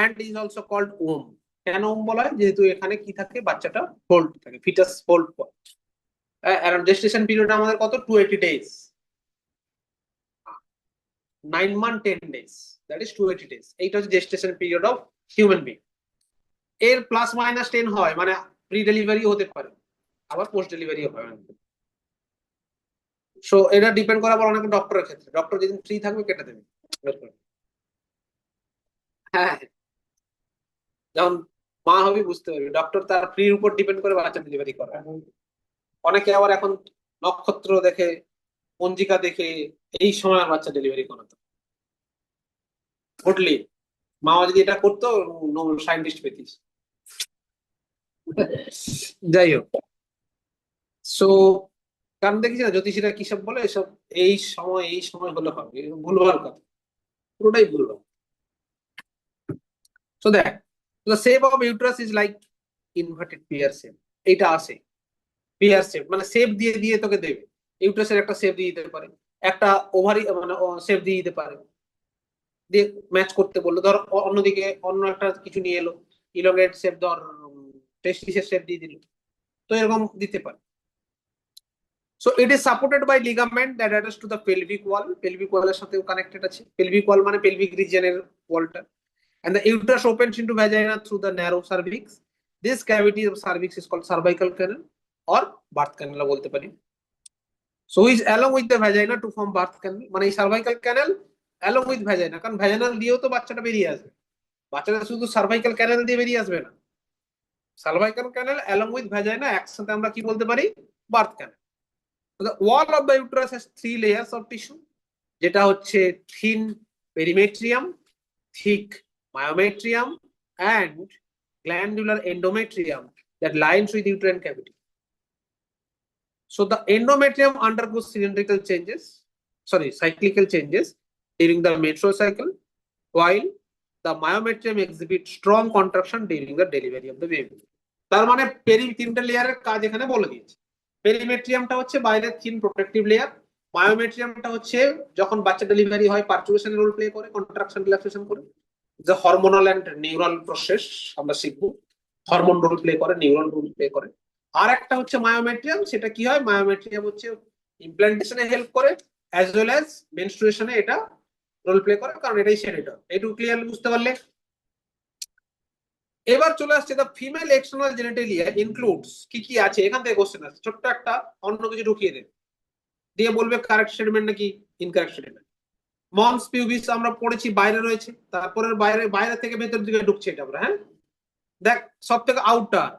and is also called womb. কেন ওম বলা হয়? যেহেতু এখানে কি থাকে, বাচ্চাটা হোল্ড থাকে, ফিটাস হোল্ড করে। অ্যারাউন্ড জেস্টেশন পিরিয়ড আমাদের কত? 280 days, 9 months 10 days, that is 280 days. এইটা হচ্ছে gestation period of human being. এর প্লাস মাইনাস 10 হয়, মানে প্রি ডেলিভারি হতে পারে, আবার পোস্ট ডেলিভারি হয়। সো এটা ডিপেন্ড করে আবার অনেক ডক্টরের ক্ষেত্রে, ডক্টর যেদিন ফ্রি থাকবে কেটে দেবে। হ্যাঁ, যখন মা হবি বুঝতে পারবি, ডক্টর তার ফ্রির উপর ডিপেন্ড করে বাচ্চা ডেলিভারি করে। অনেকে আবার এখন নক্ষত্র দেখে, পঞ্জিকা দেখে এই সময় বাচ্চা ডেলিভারি করাতো, বুঝলি? মা যদি এটা করতো, সায়েন্টিস্ট পেতিস। যাই হোক, সো কারণ দেখিস না জ্যোতিষীরা কি সব বলে, এসব এই সময় হলে হবে, ভুলভাল কথা, পুরোটাই ভুলভাল। সো দেখ, the shape of uterus is like inverted pear shape. এটা আছে পেয়ার শেপ, মানে শেপ দিয়ে দিয়ে তোকে দেবে, ইউটারাসের একটা শেপ দিয়ে দিতে পারে। একটা ওভারি মানে শেপ দিয়ে দিতে পারে, দিয়ে ম্যাচ করতে বললো, ধর অন্যদিকে অন্য একটা কিছু নিয়ে এলো, ইলংগেট শেপ, ধর টেস্টিসের শেপ দিয়ে দিল, তো এরকম দিতে পারে। So it is supported by ligament that attaches to the pelvic wall. Pelvic wall এর সাথেও কানেক্টেড আছে। pelvic wall মানে pelvic region এর ওয়ালটা। And the uterus opens into vagina through the narrow cervix. This cavity of cervix is called cervical canal or birth canal বলতে পারি। So is along with the vagina to form birth canal, মানে এই cervical canal along with vagina, কারণ vaginal দিয়েও তো বাচ্চাটা বেরিয়ে আসবে, বাচ্চাটা শুধু cervical canal দিয়ে বেরিয়ে আসবে না, cervical canal along with vagina একসাথে আমরা কি বলতে পারি, birth canal। The wall of the uterus has 3 layers of tissue, যেটা হচ্ছে thin perimetrium, thick myometrium and glandular endometrium that lines with uterine cavity. So the endometrium undergoes cyclical changes during the menstrual cycle, while the myometrium exhibits strong contraction during the delivery of the baby. তার মানে তিনটা লেয়ারের কাজ এখানে বলে দিয়েছে। পেরিমেট্রিয়ামটা হচ্ছে বাইরের থিন প্রোটেক্টিভ লেয়ার, মায়োমেট্রিয়ামটা হচ্ছে যখন বাচ্চা ডেলিভারি হয় পার্চুরেশন রোল প্লে করে, কন্ট্রাকশন রিল্যাক্সেশন করে, যে হরমোনাল এন্ড নিউরাল প্রসেস আমরা শিখবো, হরমোন রোল প্লে করে, নিউরাল রোল প্লে করে। আর একটা হচ্ছে মায়োমেট্রিয়াম, সেটা কি হয়, মায়োমেট্রিয়াম হচ্ছে ইমপ্ল্যান্টেশনে হেল্প করে অ্যাজ ওয়েল অ্যাজ মেনস্ট্রুয়েশনে এটা রোল প্লে করে, কারণ এটাই সেরেটর। এইটুকু ক্লিয়ারলি বুঝতে পারলে? এবার চলে আসছে the female external genitalia includes, কি কি আছে এখান থেকে কোশ্চেন আছে, ছোট্ট একটা অন্য কিছু ঢুকিয়ে দেবে, দিয়ে বলবে কারেক্ট স্টেটমেন্ট নাকি ইনকারেক্ট স্টেটমেন্ট। মন্স পিউবিস আমরা পড়েছি বাইরে রয়েছে, তারপরে বাইরে বাইরে থেকে ভেতর দিকে ঢুকছে এটা আমরা, হ্যাঁ দেখ সব থেকে আউটার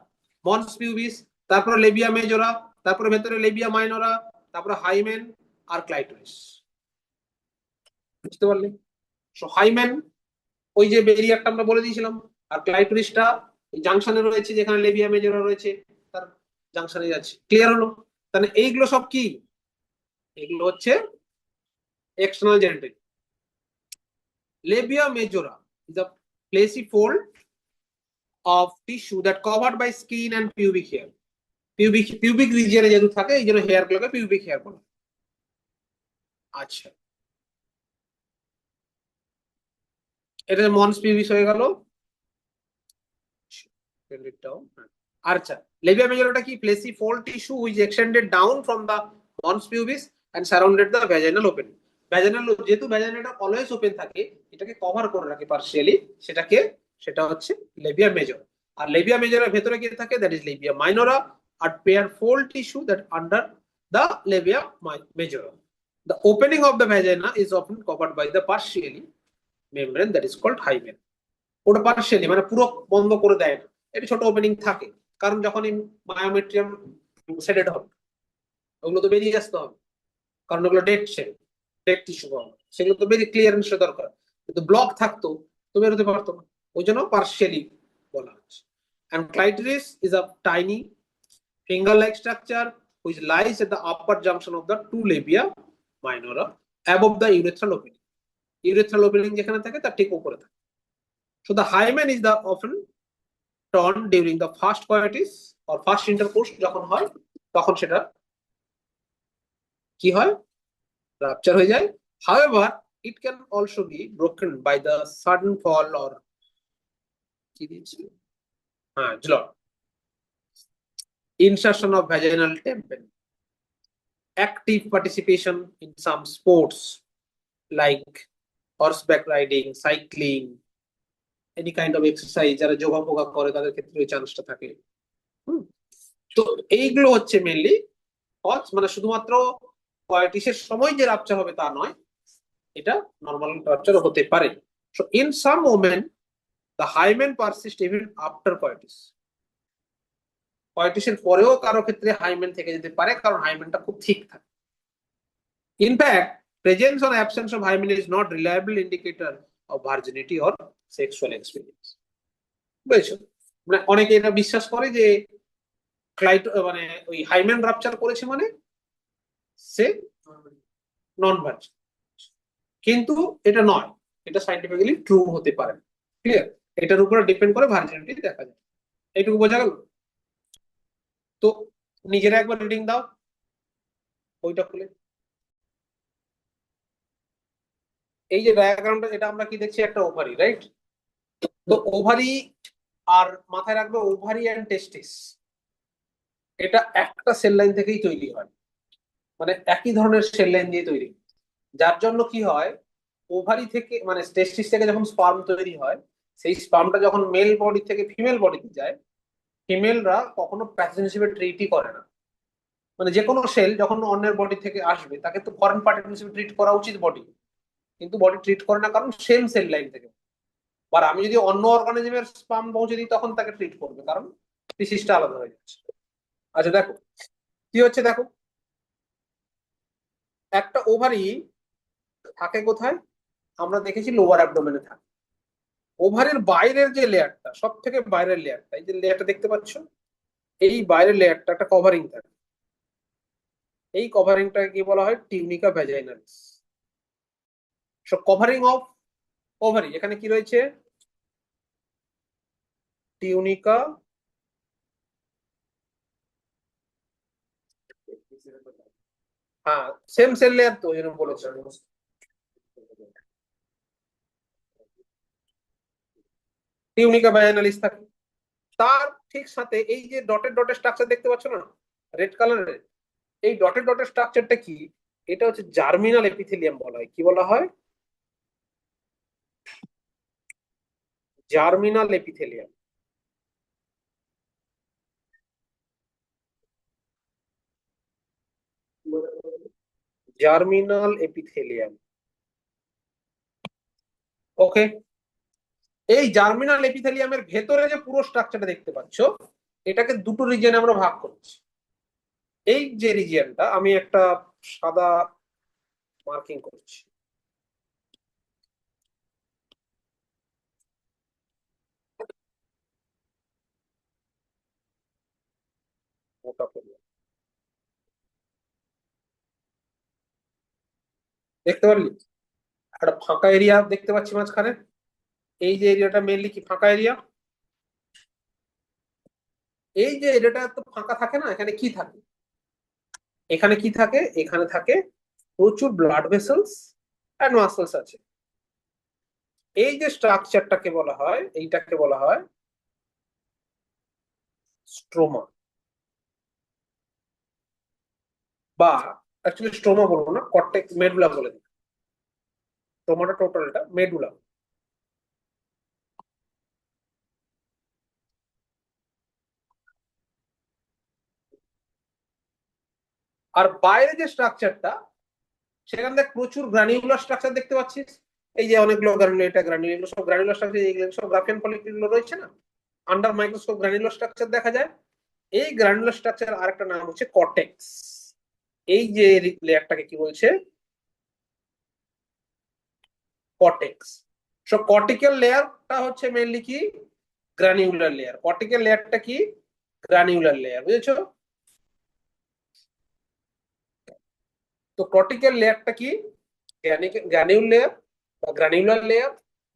মন্স পিউবিস, তারপরে লেবিয়া মেজোরা, তারপরে ভেতরে লেবিয়া মাইনরা, তারপরে হাইমেন আর ক্লাইটোরিস। বুঝতে পারলে? সো হাইমেন ওই যে বেরিয়ারটা আমরা বলে দিয়েছিলাম, আর ক্লাইটোরিসটা জাংশনে রয়েছে, যেখানে লেবিয়া মেজোরা রয়েছে তার জাংশনে যাচ্ছে। ক্লিয়ার হলো? তাহলে এইগুলো সব কি, এগুলো হচ্ছে external genital. Libya মেজোরা is a fleshy fold of tissue that covered by skin and pubic hair. pubic region যেহেতু থাকে এই জন্য হেয়ার গুলোকে পিউবিক হেয়ার বলে। আচ্ছা, এটা মন্স পিউবিস হয়ে গেল। আচ্ছা, লেবিয়া মেজোরাটা কি, fleshy fold tissue which extended down from the mons pubis and surrounded the vaginal opening. Vaginal যেহেতু ভ্যাজাইনাটা অলওয়েজ ওপেন থাকে, এটাকে কভার করে রাখে পার্শিয়ালি, সেটা হচ্ছে লেবিয়া মেজর। আর লেবিয়া মেজরের ভেতরে কি থাকে, that is labia minora are pair fold tissue that under the labia majora. The opening of the vagina is often covered by the partially membrane that is called hymen. ওটা partially মানে পুরো বন্ধ করে দেয় না, এটা ছোট ওপেনিং থাকে, কারণ যখন মায়োমেট্রিয়াম সেটেড হবে ওগুলো তো বেরিয়ে আসতে হবে, কারণ ওগুলো ডেড টিস্যু পাওয়া, সেগুলো তো বেরিয়ে ক্লিয়ারেন্সের দরকার, কিন্তু ব্লক থাকতো তো বেরোতে পারতো না, ওই জন্য পার্শিয়ালি বলা হচ্ছে। And clitoris is a tiny finger-like structure which lies at the upper junction of the two labia minora above the urethral opening. Urethral opening যেখানে থাকে তার ঠিক উপরে থাকে। So the hymen is the often torn during the first coitus or first intercourse, যখন হয় তখন সেটা কি হয়, রাপচার হয়ে যায়। However, it can also be broken by the sudden fall or কি দিয়েছি, জলট, insertion of vaginal temple, active participation in some sports like horseback riding, cycling, any kind of exercise, যারা যোগা ফোগা করে তাদের ক্ষেত্রে ওই চান্সটা থাকে। তো এইগুলো হচ্ছে মেনলি কজ, মানে শুধুমাত্র কোয়ালিটিসের সময় যে রাপচার হবে তা নয়, এটা নর্মাল রাপচার হতে পারে। So in some women the hymen persist even after qualities, কোয়ালিটিসের পরেও কারো ক্ষেত্রে হাইমেন থেকে যেতে পারে, কারণ হাইমেনটা খুব ঠিক থাকে। In fact presence or absence of hymen is not reliable indicator of virginity or sexual experience. বুঝেছো? মানে অনেকে এটা বিশ্বাস করে যে মানে ওই হাইমেন রাপচার করেছে মানে সে নন ভার্জিন, কিন্তু এটা নয়, এটা সাইন্টিফিক্যালি ট্রু হতে পারে। ক্লিয়ার? এটার উপরে ডিপেন্ড করে ভার্জিনিটি দেখা যায়। এইটুকু বোঝা গেল? তো নিজেরা একবার রিডিং দাও বইটা খুলে। এই যে ডায়াগ্রামটা, এটা আমরা কি দেখছি, একটা ওভারি, রাইট? তো ওভারি, আর মাথায় রাখবে ওভারি অ্যান্ড টেস্টিস এটা একটা সেল লাইন থেকেই তৈরি হয়, মানে একই ধরনের সেল লাইন দিয়ে তৈরি। যার জন্য কি হয়, ওভারি থেকে মানে টেস্টিস থেকে যখন স্পার্ম তৈরি হয়, সেই স্পার্মটা যখন মেল বডি থেকে ফিমেল বডিতে যায়, ফিমেলরা কখনো প্যাথোজেন হিসেবে ট্রিটই করে না। মানে যে কোনো সেল যখন অন্যের বডি থেকে আসবে, তাকে তো ফরেন পার্টিকেল হিসেবে ট্রিট করা উচিত বডি, কিন্তু বডি ট্রিট করে না, কারণ সেম সেল লাইন থেকে। আর আমি যদি অন্য অর্গানিজমের স্পার্ম পৌঁছে দিই, তখন তাকে ট্রিট করবে, কারণ স্পিসিসটা আলাদা হয়ে যাচ্ছে। আচ্ছা দেখো কি হচ্ছে, দেখো একটা ওভারি থাকে কোথায়, আমরা দেখেছি লোয়ার অ্যাবডোমেনে থাকে। ওভারের বাইরের যে লেয়ারটা, সব থেকে বাইরের লেয়ারটা, এই যে লেয়ারটা দেখতে পাচ্ছ, এই বাইরের লেয়ারটা একটা কভারিং থাকে। এই কভারিংটাকে কি বলা হয়, tunica vaginalis. So covering of ovary, এখানে কি রয়েছে, টিউনিকা হ্যাঁ সেম সেল লেয়ার, তো ওই জন্য বলেছে। টিউনিকা ভ্যাজাইনালিস থাকে। তার ঠিক সাথে এই যে ডটেড ডটেড স্ট্রাকচার দেখতে পাচ্ছ না, রেড কালারের, এই ডটেড ডটেড স্ট্রাকচারটা কি, এটা হচ্ছে জার্মিনাল এপিথেলিয়াম বলা হয়। কি বলা হয়, জার্মিনাল এপিথেলিয়াম। জার্মিনাল এপিথেলিয়াম, ওকে। এই জার্মিনাল এপিথেলিয়ামের ভেতরে যে পুরো স্ট্রাকচারটা দেখতে পাচ্ছ, এটাকে দুটো রিজিয়নে আমরা ভাগ করছি। এই যে রিজিয়নটা আমি একটা সাদা মার্কিং করছি, ওটা করবো। দেখতে পারলি একটা ফাঁকা এরিয়া দেখতে পাচ্ছি মাঝখানে, এই যে এরিয়াটা মেনলি কি ফাঁকা এরিয়া। এই যে এরিয়াটা তো ফাঁকা থাকে না, এখানে কি থাকে, এখানে কি থাকে, এখানে থাকে প্রচুর ব্লাড ভেসেলস অ্যান্ড মাসেলস আছে। এই যে স্ট্রাকচারটাকে বলা হয়, এইটাকে বলা হয় স্ট্রোমা, বা অ্যাকচুয়ালি স্ট্রোমা বলবো না, কর্টেক্স মেডুলা বলে দিই। স্ট্রোমাটা টোটালটা মেডুলা। আর বাইরে যে স্ট্রাকচারটা, সেখান থেকে প্রচুর গ্রানিউলার স্ট্রাকচার দেখতে পাচ্ছিস। এই যে অনেকগুলো গ্রানুলার, এটা গ্রানুলার, এগুলো সব গ্রানুলার স্ট্রাকচার, এইগুলো সব গ্রাফিয়ান ফলিকুল রয়েছে না, আন্ডার মাইক্রোস্কোপ গ্রানুলার স্ট্রাকচার দেখা যায়। এই গ্রানুলার স্ট্রাকচার আরেকটা নাম হচ্ছে কর্টেক্স। এই যে লেয়ারটাকে কি বলছে, কর্টেক্স। সো কর্টিক্যাল লেয়ারটা হচ্ছে মেনলি কি, গ্রানিউলার লেয়ার। কর্টিক্যাল লেয়ারটা কি, গ্রানিউলার লেয়ার, বুঝেছো? তো কর্টিক্যাল লেয়ারটা কি, গ্রানিউল লেয়ার বা গ্রানিউলার লেয়ার।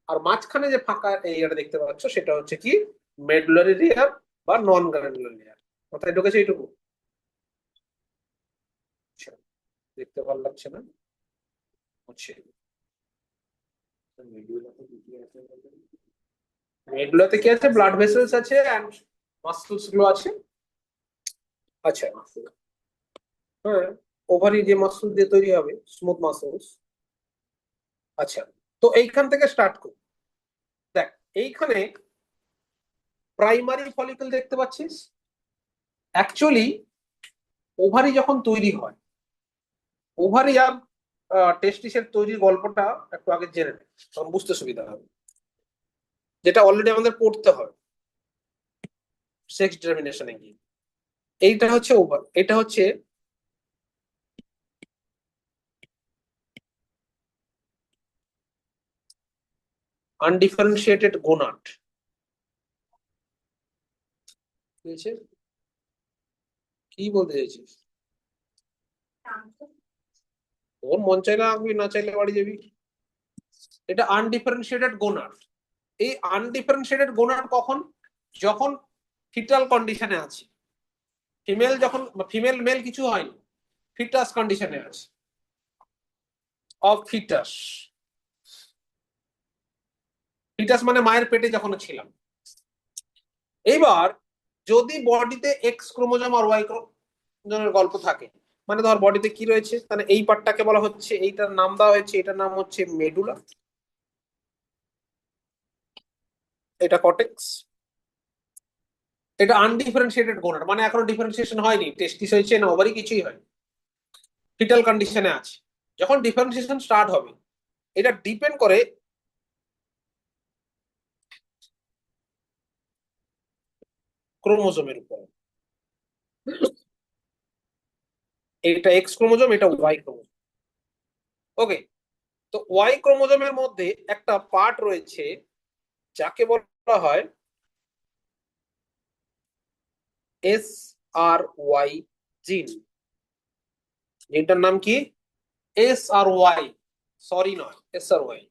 আর মাঝখানে যে ফাঁকা এরিয়াটা দেখতে পাচ্ছ, সেটা হচ্ছে কি, মেডুলারি লেয়ার বা নন গ্রানুলার লেয়ার। কোথায় ঢুকেছে এইটুকু? আচ্ছা, দেখতে ভালো লাগছে না, হচ্ছে মেডুলাতে কি আছে, ব্লাড ভেসেলস আছে এন্ড মাসলস গুলো আছে। আচ্ছা, হ্যাঁ, ওভারি যে মাসল দিয়ে তৈরি হবে, স্মুথ মাসলস। আচ্ছা, তো এইখান থেকে স্টার্ট করি। দেখ, এইখানে প্রাইমারি ফলিকল দেখতে পাচ্ছিস। অ্যাকচুয়ালি ওভারি যখন তৈরি হয়, ওভারি আর টেস্টিসের তৈরির গল্পটা একটু আগে জেনে নে, তখন বুঝতে সুবিধা হবে, যেটা অলরেডি আমাদের পড়তে হয় সেক্স ডিটারমিনেশনে গিয়ে। এইটা হচ্ছে ওভার, এটা হচ্ছে আনডিফারেন্সিয়েটেড গোনাড। কি বলতে চাইছিস? তোর মন চাইলে আঁকবি, না চাইলে বাড়ি যাবি। এটা আনডিফারেন্সিয়েটেড গোনাড। এই আনডিফারেন্সিয়েটেড গোনাড কখন, যখন ফিটাল কন্ডিশনে আছে। ফিমেল যখন, ফিমেল মেল কিছু হয়নি, ফিটাস কন্ডিশনে আছে, অফ ফিটাস। ফিটাস মানে মায়ের পেটে যখন ছিলাম। এইবার যদি বডিতে এক্স ক্রোমোজোম আর ওয়াই ক্রোমোজোমের গল্প থাকে, মানে ধর বডিতে কি রয়েছে, তাহলে এই পার্টটাকে বলা হচ্ছে, এইটার নাম দেওয়া হয়েছে, এটার নাম হচ্ছে মেডুলা, এটা কর্টেক্স, এটা আনডিফারেন্সিয়েটেড গোনাড, মানে এখনো ডিফারেন্সিয়েশন হয়নি, টেস্টিস হয়েছে না ওভারি কিছুই হয়, ফিটাল কন্ডিশনে আছে। যখন ডিফারেন্সিয়েশন স্টার্ট হবে, এটা ডিপেন্ড করে ক্রোমোজোমের উপর। এটা এক্স ক্রোমোজোম, এটা ওয়াই ক্রোমোজোম। ওকে, তো ওয়াই ক্রোমোজোমের মধ্যে একটা পার্ট রয়েছে যাকে বলা হয় এস আর ওয়াই জিন। জিনটার নাম কি? এস আর ওয়াই, সরি নয়, এস আর ওয়াই।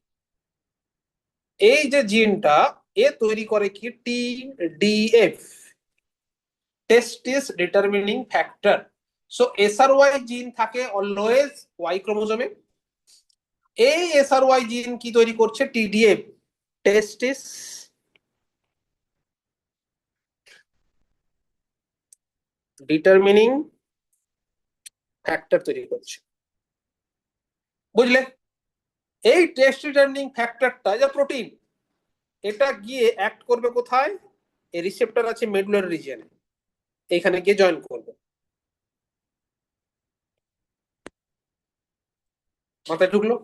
এই যে জিনটা, এ তৈরি করে কি, টিডিএফ, টেস্টিস ডিটারমিনিং ফ্যাক্টর। সো এস আর ওয়াই জিন থাকে অলওয়েজ ওয়াই ক্রোমোজোমে। এই এস আর ওয়াই জিন কি তৈরি করছে? টিডিএফ, টেস্টিস ডিটারমিনিং ফ্যাক্টর তৈরি করছে, বুঝলে? এই টেস্ট ডিটারমিনিং ফ্যাক্টরটা যা প্রোটিন, এটা গিয়ে অ্যাক্ট করবে কোথায়? এই রিসেপ্টর আছে মেডুলারি রিজিয়নে, এখানে গিয়ে জয়েন করবে। মাথায় ঢুকলো?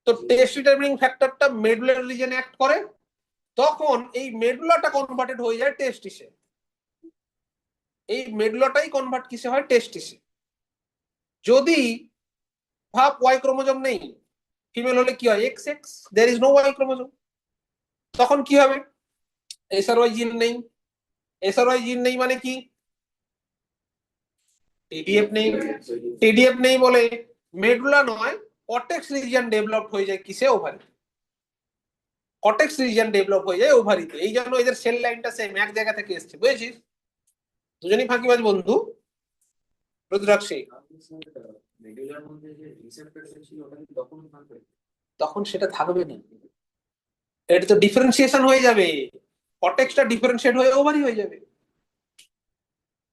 তো টেস্ট ডিটারমিনিং ফ্যাক্টরটা মেডুলারি রিজিয়নে অ্যাক্ট করে, তখন এই মেডুলাটা কনভার্টেড হয়ে যায় টেস্টিসে। এই মেডুলাটাই কনভার্ট কিসে হয়? টেস্টিসে। যদি ভাব ওয়াই ক্রোমোজোম নেই, ফিমেল হলে কি হয়? X X, there is no Y chromosome. তখন কি হবে? এস আর ওয়াই জিন নেই। এস আর ওয়াই জিন নেই মানে কি? টিডিএফ নেই। টিডিএফ নেই বলে মেডুলা নয়, কর্টেক্স রিজিয়ন ডেভেলপ হয়ে যায় কিসে? ওভারি। কর্টেক্স রিজিয়ন ডেভেলপ হয়ে যায় ওভারিতে, এই জন্য এদের সেল লাইনটা সেম, এক জায়গা থেকে এসছে, বুঝেছিস? দুজনই ফাঁকিবাজ বন্ধু, রুদ্রাক্ষী। তখন সেটা থাকবে না, এটা তো ডিফারেন্সিয়েশন হয়ে যাবে, কর্টেক্সটা ডিফারেন্সিয়েট হয়ে ওভারি হয়ে যাবে।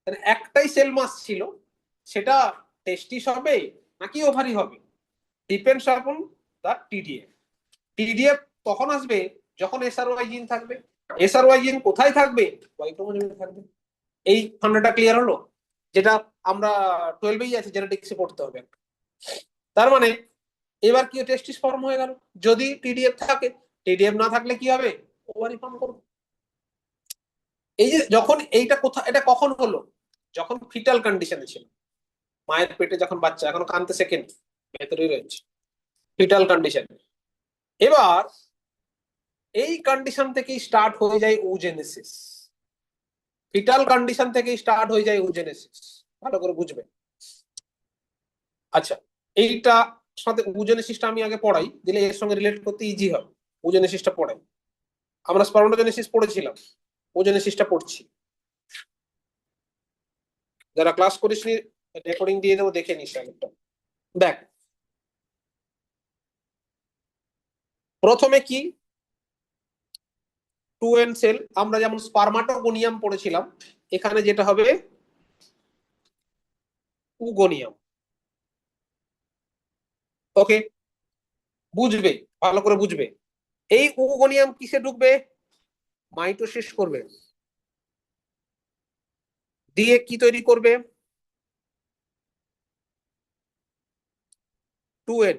তাহলে একটাই সেল মাস ছিল, সেটা টেস্টিস হবে নাকি ওভারি হবে, ডিপেন্ডস আপন দা টিডিএফ। টিডিএফ তখন আসবে যখন এসআরওয়াই জিন থাকবে। এসআরওয়াই জিন কোথায় থাকবে? ওয়াই ক্রোমোজোমে থাকবে। এই ফান্ডাটা ক্লিয়ার হলো, যেটা আমরা 12এই আছে, জেনেটিক্সে পড়তে হবে। তার মানে এবার কি টেস্টিস ফর্ম হয়ে গেল যদি টিডিএফ থাকে, টিডিএফ না থাকলে কি হবে? ওভারি ফর্ম করবে। এই যে যখন এইটা কোথা, এটা কখন হলো? যখন ফিটাল কন্ডিশনে ছিল, মায়ের পেটে যখন বাচ্চা এখনো কানতে শেখেনি, ভেতরেই রয়েছে, ফিটাল কন্ডিশন। এবার এই কন্ডিশন থেকেই স্টার্ট হয়ে যায় ওজেনেসিস, ফিটাল কন্ডিশন থেকেই স্টার্ট হয়ে যায় ওজেনেসিস, ভালো করে বুঝবে। আচ্ছা, এইটা সাথে ওজেনেসিসটা আমি আগে পড়াই, দিলে এর সঙ্গে রিলেট করতে ইজি হবে। ওজেনেসিসটা পড়াই, আমরা স্পারমাটোজেনেসিস পড়েছিলাম, ওজেনেসিসটা পড়ছি। যারা ক্লাস করিসনি রেকর্ডিং দিয়ে দেবো, দেখে নিস আগেরটা। দেখ, প্রথমে কি, টু এন সেল, আমরা যেমন স্পারমাটোগোনিয়াম পড়েছিলাম, এখানে যেটা হবে উগোনিয়াম। ওকে, বুঝবে, ভালো করে বুঝবে। এই উগোনিয়াম কিসে ঢুকবে? মাইটোসিস করবে, দিয়ে কি তৈরি করবে? Two n,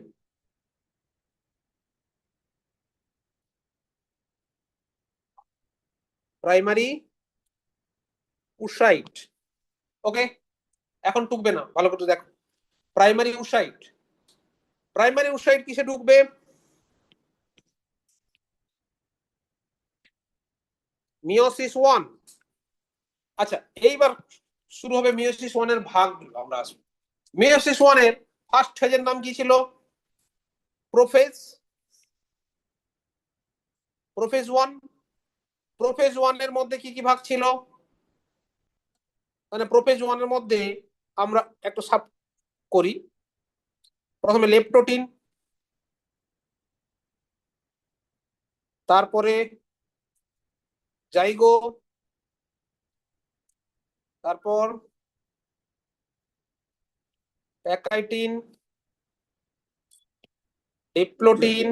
primary oocyte. Okay, এখন ঢুকবে না, ভালো করে দেখো। প্রাইমারি উসাইট, প্রাইমারি উসাইট কিসে ঢুকবে? Meiosis one. আচ্ছা, এইবার শুরু হবে মিওসিস ওয়ান এর ভাগ, আমরা আসবো। মিওসিস ওয়ান এর ফার্স্ট ফেজের নাম কি ছিল? Prophase, prophase one. Prophase one এর মধ্যে কি কি ভাগ ছিল? মানে প্রোফেজ ওয়ান এর মধ্যে আমরা একটু সাব করি। প্রথমে লেপটোটিন, তারপরে জাইগো, তারপর অ্যাকাইটিন, ডিপ্লোটিন,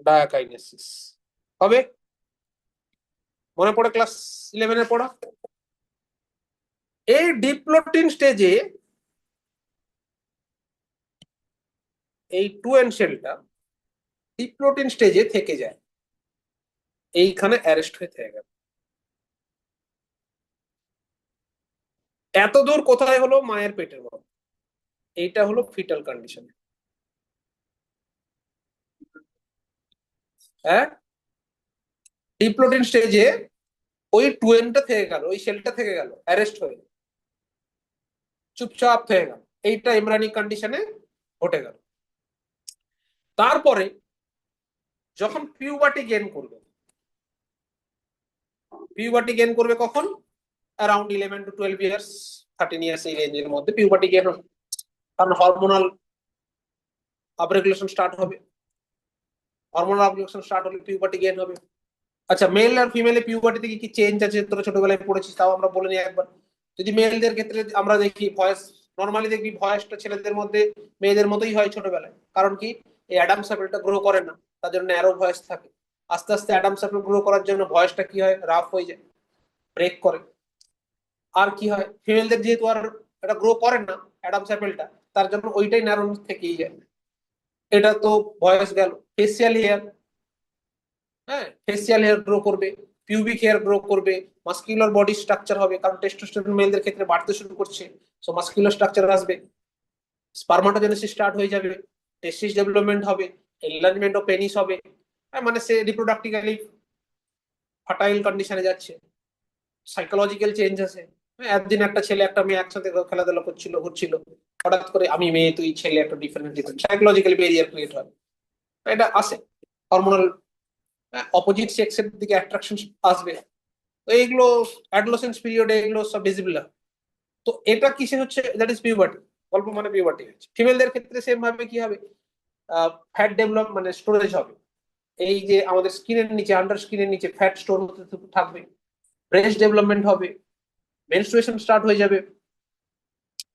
ডায়াকাইনেসিস হবে। মনে পড়ে ক্লাস 11 পড়া? এই ডিপ্লোটিন স্টেজে এই 2N সেলটা ডিপ্লোটিন স্টেজে থেকে যায়, এইখানে অ্যারেস্ট হয়ে থেকে গেল। এত দূর কোথায় হলো? মায়ের পেটের মধ্যে। এইটা হলো ফিটাল কন্ডিশন। হ্যাঁ, ডিপ্লোটিন স্টেজে ওই 2Nটা থেকে গেল, ওই সেলটা থেকে গেল, অ্যারেস্ট হয়ে চুপচাপ থেকে গেল। এইটা এমব্রায়োনিক কন্ডিশনে ঘটে গেল। তারপরে যখন পিউবার্টি গেইন করবে, পিউবার্টি গেইন করবে কখন? অ্যারাউন্ড 11 to 12 ইয়ার্স, 13 ইয়ার্স, এই রেঞ্জের মধ্যে পিউবার্টি গেইন হবে। কারণ হরমোনাল আপরেগুলেশন স্টার্ট হবে। হরমোনাল আপরেগুলেশন স্টার্ট হলে পিউবার্টি গেইন হবে। আচ্ছা, মেল আর ফিমেলে পিউবার্টিতে কি কি চেঞ্জ আছে তোরা ছোটবেলায় পড়েছিস, তাও আমরা বলে নিই একবার। যদি মেলদের ক্ষেত্রে আমরা দেখি, ভয়েস নর্মালি দেখবি ভয়েসটা ছেলেদের মধ্যে মেয়েদের মতোই হয় ছোটবেলায়। কারণ কি? এই অ্যাডাম স্যাপেলটা গ্রো করে না, তার জন্য ন্যারো ভয়েস থাকে। আস্তে আস্তে অ্যাডাম স্যাপেল গ্রো করার জন্য ভয়েসটা কি হয়? রাফ হয়ে যায়, ব্রেক করে। আর কি হয়? ফিমেলদের যেহেতু আর এটা গ্রো করে না অ্যাডাম স্যাপেলটা, তার জন্য ওইটাই ন্যারো থেকেই যায়। এটা তো ভয়েস গেল। ফেসিয়াল হেয়ার, হ্যাঁ, ফেসিয়াল হেয়ার গ্রো করবে, পিউবিক হেয়ার গ্রো করবে, মাস্কুলার বডি স্ট্রাকচার হবে, কারণ টেস্টোস্টেরন মেলদের ক্ষেত্রে বাড়তে শুরু করছে, সো মাস্কুলার স্ট্রাকচার আসবে। স্পারমাটোজেনেসিস স্টার্ট হয়ে যাবে, টেস্টিস ডেভেলপমেন্ট হবে, এনলার্জমেন্ট অফ পেনিস হবে। মানে সে রিপ্রোডাক্টিক্যালি ফার্টাইল কন্ডিশনে যাচ্ছে। সাইকোলজিক্যাল চেঞ্জ আছে। একদিন একটা ছেলে একটা মেয়ে একসাথে খেলাধুলা করছিল, ঘুরছিল, হঠাৎ করে আমি মেয়ে তুই ছেলে, একটা different different psychological barrier create হয়। এটা আসে। হরমোনাল অপোজিট সেক্সের দিকে অ্যাট্রাকশন আসবে। তো এইগুলো অ্যাডোলেসেন্স পিরিয়ডে এগুলো সব ভিজিবল হয়। তো এটা কিসে হচ্ছে? That is puberty. অল্প মানে পিউবার্টি হচ্ছে। ফিমেলদের ক্ষেত্রে সেম ভাবে কি হবে? ফ্যাট ডেভেলপ মানে স্টোরেজ হবে। এই যে আমাদের স্কিনের নিচে, আন্ডার স্কিনের নিচে ফ্যাট স্টোর হতে থাকবে। ব্রেস্ট ডেভেলপমেন্ট হবে, মেনস্ট্রুয়েশন স্টার্ট হয়ে যাবে,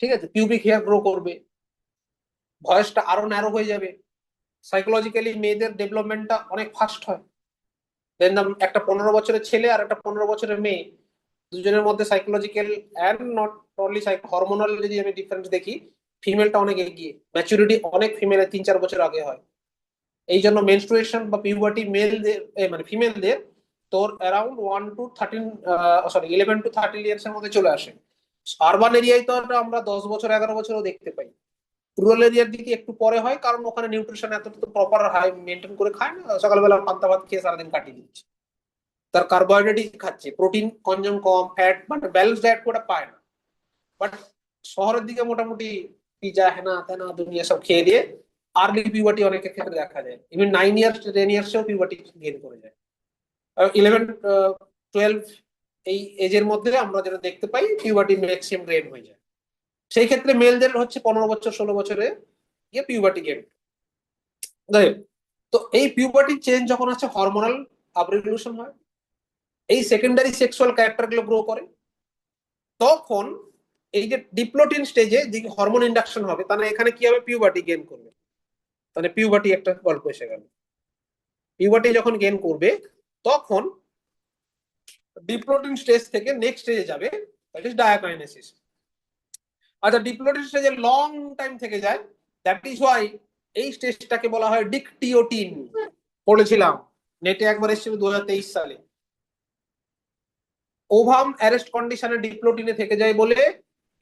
ঠিক আছে, পিউবিক হেয়ার গ্রো করবে, ভয়েসটা আরো ন্যারো হয়ে যাবে। সাইকোলজিক্যালি মেয়েদের ডেভেলপমেন্টটা অনেক ফাস্ট হয়। দেন একটা 15 বছরের ছেলে আর একটা 15 বছরের মেয়ে, দুজনের মধ্যে psychological and not only hormonal যদি আমি ডিফারেন্স দেখি, ফিমেলটা অনেক এগিয়ে, ম্যাচুরিটি অনেক ফিমেলের 3-4 বছর আগে হয়। এই জন্য মেনস্ট্রুয়েশন বা পিউবার্টি মেলদের মানে ফিমেলদের তোর around 1 to 13, sorry 11 to 13 years এর মধ্যে চলে আসে। আরবান এরিয়ায় তো এটা আমরা 10 বছর 11 বছরও দেখতে পাই। রুরাল এরিয়ার দিকে একটু পরে হয়, কারণ ওখানে নিউট্রিশন এত প্রপার হাই মেনটেন করে খায় না, সকালবেলা পান্তা ভাত খেয়ে সারাদিন কাটিয়ে দিচ্ছে। তার কার্বোহাইড্রেটই খাচ্ছে, প্রোটিন কনজিউম কম, ফ্যাট মানে ব্যালেন্স ডায়েট করে পায় না। বাট শহরের দিকে মোটামুটি পিজা হেনা তেনা দুনিয়া সব খেয়ে দিয়ে আর্লি পিউবার্টি অনেকের ক্ষেত্রে দেখা যায়। ইভেন 9 ইয়ার্স 10 ইয়ার্সেও পিউবার্টি গেন করে যায়। 11 12 এই এজের মধ্যে আমরা যেটা দেখতে পাই পিউবার্টি ম্যাক্সিমাম গেন হয়ে যায়। সেই ক্ষেত্রে মেলদের হচ্ছে 15 বছর 16 বছরে গিয়ে পিউবার্টি গেন। তো এই পিউবার্টি চেঞ্জ যখন হচ্ছে হরমোনাল আপরেগুলেশন হয়, এই সেকেন্ডারি সেক্সুয়াল ক্যারেক্টার গুলো গ্রো করে, তখন এই যে ডিপ্লোটিন স্টেজে যে হরমোন ইন্ডাকশন হবে, তাহলে এখানে কি হবে? পিউবার্টি গেন করবে। তাহলে পিউবার্টি একটা গল্প এসে গেল। পিউবার্টি যখন গেন করবে, তখন ডিপ্লোটিন স্টেজ থেকে নেক্সট স্টেজে যাবে, দ্যাট ইজ ডায়াকাইনেসিস। আচ্ছা, ডিপ্লোটিন স্টেজে লং টাইম থেকে যায়, দ্যাট ইজ ওয়াই এই স্টেজটাকে বলা হয় ডিকটিওটিন। পড়েছিলাম, নেটে একবার এসেছিল 2023 সালে। ওভাম অ্যারেস্ট কন্ডিশনে ডিপ্লোটিনে থেকে যায় বলে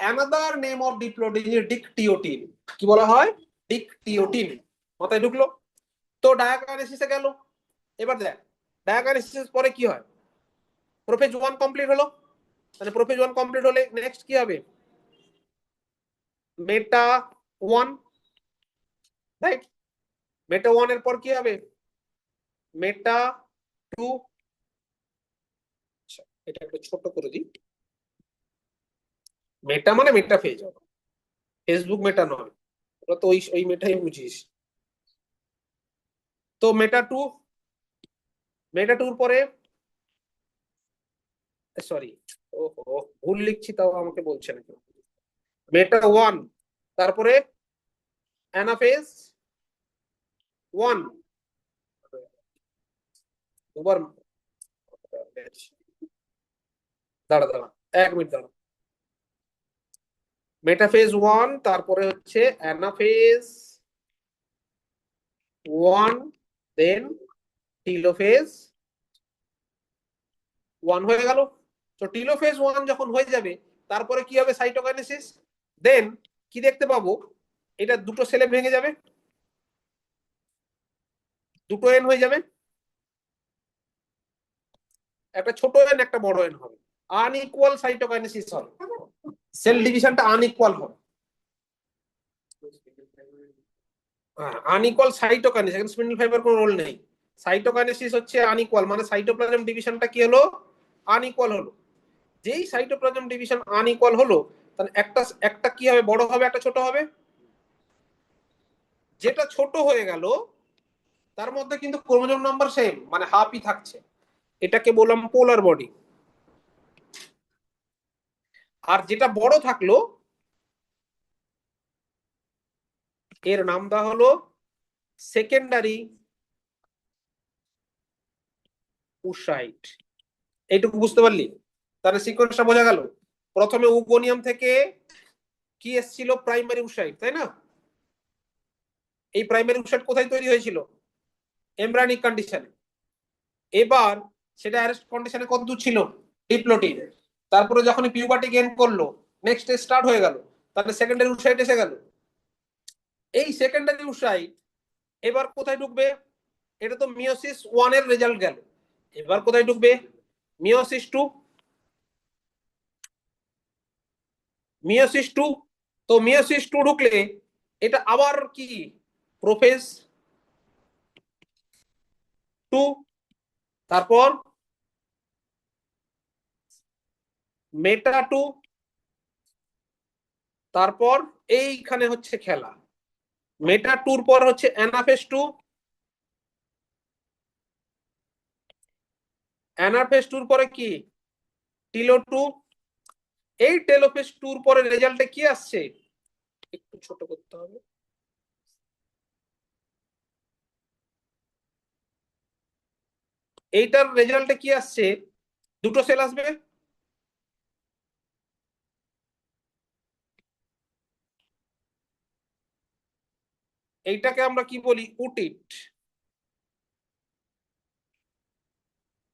অ্যানাদার নেম অফ ডিপ্লোটিন ডিকটিওটিন। কি বলা হয়? ডিকটিওটিন। মাথায় ঢুকলো? তো ডায়াকাইনেসিসে গেল। এবার দেখ, ডায়াকাইনেসিস পরে কি হয়? প্রোফেজ 1 কমপ্লিট হলো। মানে প্রোফেজ 1 কমপ্লিট হলে নেক্সট কি হবে? মেটা 1, রাইট? মেটা 1 এর পর কি হবে? মেটা 2। আচ্ছা, এটা একটু ছোট করে দিই। মেটা মানে মেটা ফেজ হবে, ফেসবুক মেটা নয়। তোরা তো ওই ওই মেটাই বুঝিস। তো মেটা টুর পরে, সরি, ওহো ভুল লিখছি তাও আমাকে বলছে না কেউ। মেটা ওয়ান, তারপরে অ্যানাফেজ ওয়ান, দুবার, দাঁড়া দাঁড়া, 1 মিনিট দাঁড়া। মেটাফেজ ওয়ান, তারপরে হচ্ছে অ্যানাফেজ ওয়ান, দেন টিলোফেজ ওয়ান হয়ে গেল। তো টিলোফেজ ওয়ান যখন হয়ে যাবে, তারপরে কি হবে সাইটোকাইনেসিস, দেন কি দেখতে পাবো, এটা দুটো সেলে ভেঙে যাবে, দুটো এন হয়ে যাবে, একটা ছোট এন একটা বড় এন হবে, আনইকুয়াল সাইটোকাইনেসিস হবে, সেল ডিভিশনটা আনইকুয়াল হবে। আনইকুয়াল সাইটোকাইনেসিস, এখানে স্পিন্ডল ফাইবার কোনো রোল নেই। সাইটোকাইনেসিস হচ্ছে আনইকুয়াল, মানে সাইটোপ্লাজম ডিভিশনটা কি হলো, আনইকুয়াল হলো। যেই সাইটোপ্লাজম ডিভিশন আনইকুয়াল হলো, তাহলে একটা একটা কি হবে, বড় হবে একটা ছোট হবে। যেটা ছোট হয়ে গেল তার মধ্যে কিন্তু ক্রোমোজোম নাম্বার সেম, মানে হাফই থাকছে, এটাকে বললাম পোলার বডি। আর যেটা বড় থাকলো এর নাম দেওয়া হলো সেকেন্ডারি উসাইট। এইটুকু বুঝতে পারলি? তাহলে সিকোয়েন্সটা বোঝা গেল। প্রথমে উগোনিয়াম থেকে কি এসেছিল, প্রাইমারি উসাইট, তাই না? এই প্রাইমারি উসাইট কোথায় তৈরি হয়েছিল, এমব্রায়োনিক কন্ডিশনে। এবার সেটা অ্যারেস্ট কন্ডিশনে কত দূর ছিল, ডিপ্লোটিন। তারপরে যখন পিউবার্টি গেইন করলো, নেক্সট স্টার্ট হয়ে গেল, তাহলে সেকেন্ডারি উসাইট এসে গেল। এই সেকেন্ডারি উসাইট এবার কোথায় ঢুকবে, এটা তো মিওসিস ওয়ান এর রেজাল্ট গেল, এবার কোথায় ঢুকবে, মিওসিস টু। মিওসিস টু, তো মিওসিস টু ঢুকলে এটা আবার কি, প্রোফেজ টু, তারপর মেটা টু, তারপর এইখানে হচ্ছে খেলা, মেটা টুর পর হচ্ছে অ্যানাফেস টু, অ্যানাফেস টুর পরে কি, টিলো টু। এই টেলোফেস টুর পরে রেজাল্টে কি আসছে, একটু ছোট করতে হবে, এইটার রেজাল্টে কি আসছে, দুটো সেল আসবে। এইটাকে আমরা কি বলি, উটিট।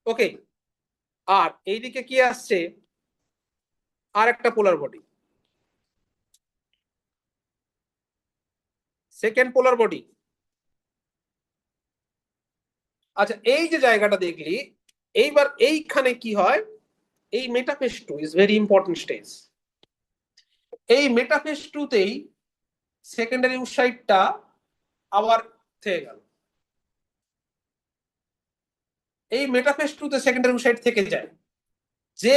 ওকে। আর এইদিকে কি আসছে, আর একটা পোলার বডি, সেকেন্ড পোলার বডি। আচ্ছা এই যে জায়গাটা দেখলি, এইবার এইখানে কি হয়, এই metaphase two is very important stage. এই মেটাফেজ টুতেই সেকেন্ডারি উসাইটটা আবার থেকে গেল, এই মেটাফেজ টুতে সেকেন্ডারি উসাইট থেকে যায়। যে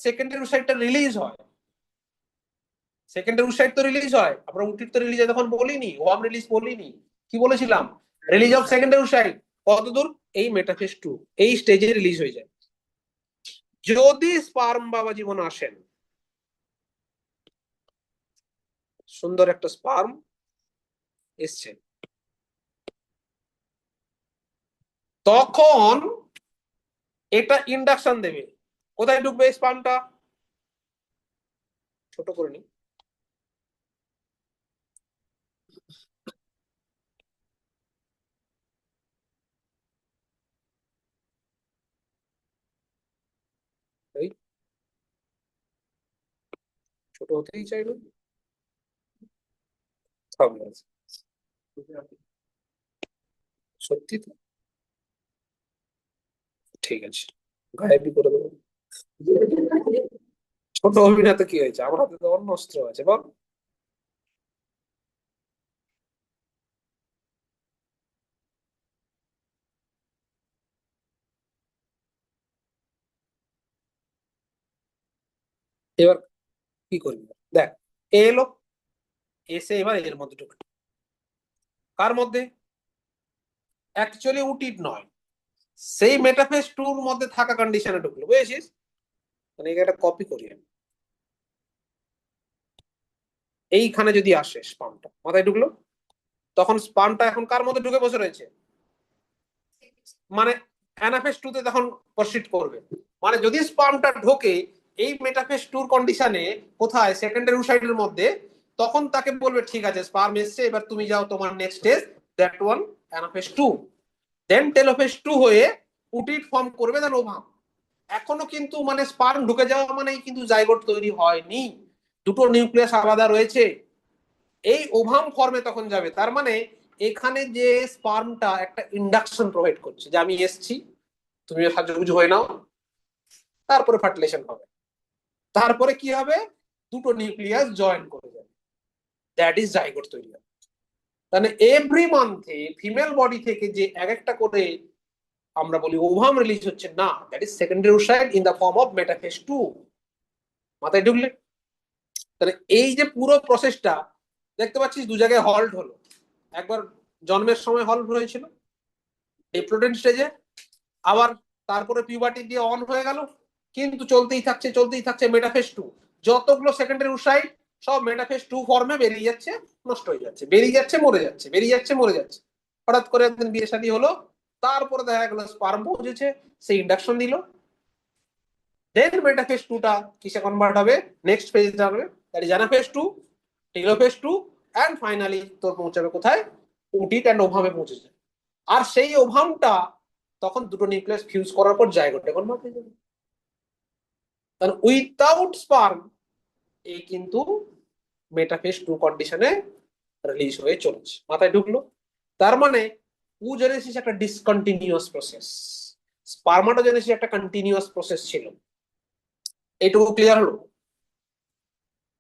সেকেন্ডারি উসাইটটা রিলিজ হয়, সেকেন্ডারি উসাইট তো রিলিজ হয়, আমরা উটির তো রিলিজ হয় তখন বলিনি, ওয়াম রিলিজ বলিনি, কি বলেছিলাম, রিলিজ অফ সেকেন্ডারি উসাইট কত দূর, এই মেটাফেজ টু, এই স্টেজে রিলিজ হয়ে যায়। যদি স্পার্ম বাবা জীবন আসেন, সুন্দর একটা স্পার্ম এসছে, তখন এটা ইন্ডাকশন দেবে, কোথায় ঢুকবে স্পার্মটা, ছোট করে নি, এই ছোট হতেই চাইলো, সত্যি তো, ঠিক আছে, গায়েবই করে দেবো। ছোট অভিনেতা কি হয়েছে, আমার হাতে তো অন্য অস্ত্র আছে বল। এবার কি করবি, দেখ এ এলো, এসে এবার এর মধ্যে ঢুকে, কার মধ্যে? অ্যাকচুয়ালি উটিট নয়, সেই মেটাফেজ টুর মধ্যে থাকা কন্ডিশনে ঢুকলো, বুঝেছিস? মানে একটা কপি করি আমি। এইখানে যদি আসে স্পামটা মাথায় ঢুকলো, তখন স্পামটা এখন কার মধ্যে ঢুকে বসে রয়েছে? মানে অ্যানাফেজ টু তে তখন প্রসিড করবে। মানে যদি স্পামটা ঢোকে এই মেটাফেজ টুর কন্ডিশনে কোথায়, সেকেন্ডারি ওসাইটের মধ্যে, তখন তাকে বলবে ঠিক আছে স্পার্ম এসছে, এবার তুমি যাও তোমার next stage, that one anaphase two. Then telophase two হয়ে উটিট ফর্ম করবে, দেন ওভাম। এখনো কিন্তু মানে স্পার্ম ঢুকে যাওয়া মানেই কিন্তু জাইগোট তৈরি হয়নি, দুটো নিউক্লিয়াস আলাদা রয়েছে। এই ওভাম ফর্মে তখন যাবে, তার মানে এখানে যে স্পার্মটা একটা ইন্ডাকশন প্রোভাইড করছে যে আমি এসছি, তুমি সাজুগুজু হয়ে নাও, তারপরে ফার্টিলেশন হবে, তারপরে কি হবে, দুটো নিউক্লিয়াস জয়েন করে যাবে, দ্যাট ইজ জাইগোট তৈরি হবে। তাহলে এভরি মান্থে ফিমেল বডি থেকে যে এক একটা করে আমরা বলি ওভাম রিলিজ হচ্ছে না, that is secondary oocyte in the form of metaphase two. মাথায় ঢুকলে? তাহলে এই যে পুরো প্রসেসটা দেখতে পাচ্ছিস দু জায়গায় হল্ট হলো, একবার জন্মের সময় হল্ট হয়েছিল ডিপ্লোডেন্ট স্টেজে, আবার তারপরে পিউবার্টি দিয়ে অন হয়ে গেল, কিন্তু চলতেই থাকছে মেটাফেজ টু। যতগুলো সেকেন্ডারি ওসাইট সব মেটাফেজ টু ফর্মে বেরিয়ে যাচ্ছে, নষ্ট হয়ে যাচ্ছে, বেরিয়ে যাচ্ছে মরে যাচ্ছে, বেরিয়ে যাচ্ছে মরে যাচ্ছে। হঠাৎ করে একদিন বিয়ে শাদী হলো, তারপরে দেখা গেল স্পার্ম পৌঁছেছে, সেই ইন্ডাকশন দিল, দেন মেটাফেজ টুটা কিসে কনভার্ট হবে, নেক্সট ফেজ যাবে, that is anaphase two, telophase two, and finally তোর পৌঁছাবে কোথায়, উটিট এন্ড ওভামে পৌঁছেছে। আর সেই ওভামটা তখন দুটো নিউক্লিয়াস ফিউজ করার পর জাইগোটে কনভার্ট হয়ে যাবে। কারণ উইথাউট স্পার্ম এই কিন্তু মেটাফেজ টু কন্ডিশনে রিলিজ হয়ে চলছে, মাথায় ঢুকলো? তার মানে উজেনেসিস একটা ডিসকন্টিনিউয়াস প্রসেস, স্পার্মাটোজেনেসিস একটা কন্টিনিউয়াস প্রসেস ছিল। এইটুকু ক্লিয়ার হলো?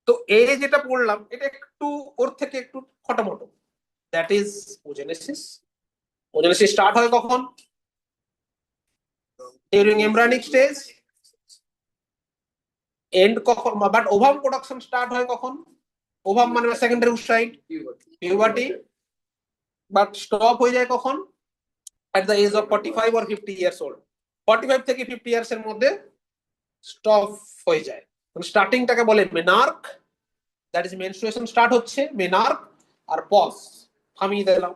তো এই যেটা পড়লাম এটা একটু ওর থেকে একটু খটামটো, that is oogenesis. Oogenesis start হয় কখন? During embryonic stage. এন্ড কখন, বাট ওভাম প্রোডাকশন স্টার্ট হয় কখন? ওভাম মানে secondary oocyte, puberty. But stop হয়ে যায় কখন? at the age of 45 or 50 years old। 45 থেকে 50 ইয়ার্স এর মধ্যে স্টপ হয়ে যায়। স্টার্টিংটাকে বলে মেনার্ক, দ্যাট ইজ মেনস্ট্রুয়েশন স্টার্ট হচ্ছে, মেনার্ক। আর পজ থামিয়ে দিলাম,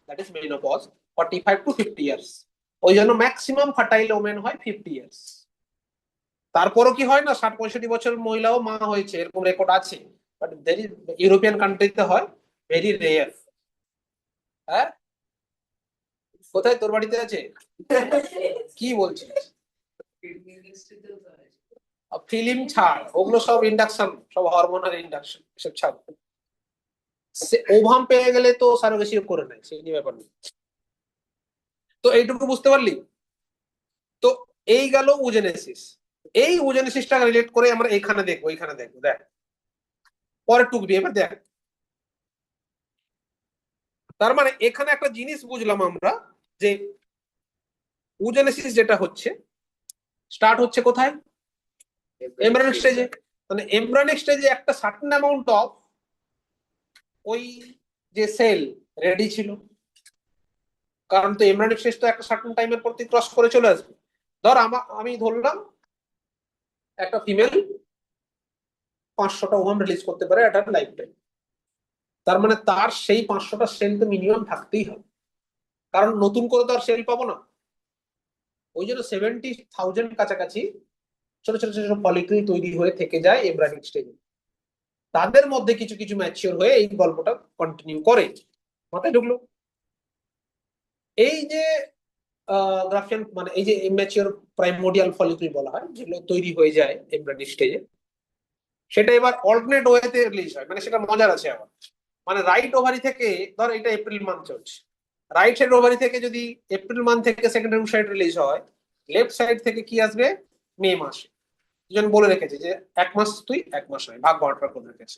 that is menopause, 45 to 50 years. ওই জন্য ম্যাক্সিমাম ফার্টাইল ওমেন হয় 50 ইয়ার্স। তারপরও কি হয় না 60-65 বছর মহিলাও মা হয়েছে, এরকম রেকর্ড আছে, বাট ভেরি ইউরোপিয়ান কান্ট্রিতে হয়, ভেরি রেয়ার। হ্যাঁ, কোথায় তোর বাড়িতে আছে? কি বলছিস? ফিল্ম ছাড়, ওগুলো সব ইন্ডাকশন, সব হরমোনাল ইন্ডাকশন, সব ছাড়। ওভাম পেয়ে গেলে তো সারোগেসি করে নেয়, সেই নিয়ে ব্যাপার নেই। তো এইটুকু বুঝতে পারলি? তো এই গেল উজেনেসিস। এই উজেনেসিসটা রিলেট করে আমরা এখানে দেখবো, এখানে দেখবো, দেখ পরের টুকরি এবার দেখ। তার মানে এখানে একটা জিনিস বুঝলাম আমরা, যে উজেনেসিস যেটা হচ্ছে স্টার্ট হচ্ছে কোথায়, এমব্রায়োনিক স্টেজে। মানে এমব্রায়োনিক স্টেজে একটা সার্টেন অ্যামাউন্ট অফ ওই যে সেল রেডি ছিল, কারণ তো এমব্রায়োনিক স্টেজ তো একটা সার্টেন টাইমের পর ক্রস করে চলে আসবে। ধর আমি ধরলাম একটা ফিমেল 500টা ওভাম রিলিজ করতে পারে একটা লাইফ টাইম, তার মানে তার সেই 500টা সেল তো মিনিমাম থাকতেই হবে, কারণ নতুন করে তো আর সেল পাবো না। ওই জন্য 70,000 কাছাকাছি ছোট ছোট ছোট ফলিকুল তৈরি হয়ে থেকে যায় এমব্রায়োনিক স্টেজে, তাদের মধ্যে কিছু কিছু ম্যাচিওর হয়ে এই গল্পটা কন্টিনিউ করে। মাথায় ঢুকলো? এই যে গ্রাফিয়ান মানে এই যে ইম্যাচিওর প্রাইমোডিয়াল ফলিকুল বলা হয়, যেগুলো তৈরি হয়ে যায় এমব্রায়োনিক স্টেজে, সেটা এবার অল্টারনেট ওয়েতে রিলিজ হয়। মানে সেটা মজার আছে আবার, মানে রাইট ওভারি থেকে, ধর এটা এপ্রিল মান্থ চলছে, রাইট সাইড ওভারি থেকে যদি এপ্রিল মান্থ থেকে সেকেন্ডারি সাইড রিলিজ হয়, লেফট সাইড থেকে কি আসবে, মে মাসে। দুজন বলে রেখেছে যে 1 মাস তুই 1 মাস নয়, ভাগ বাটোয়ারা করে রেখেছে।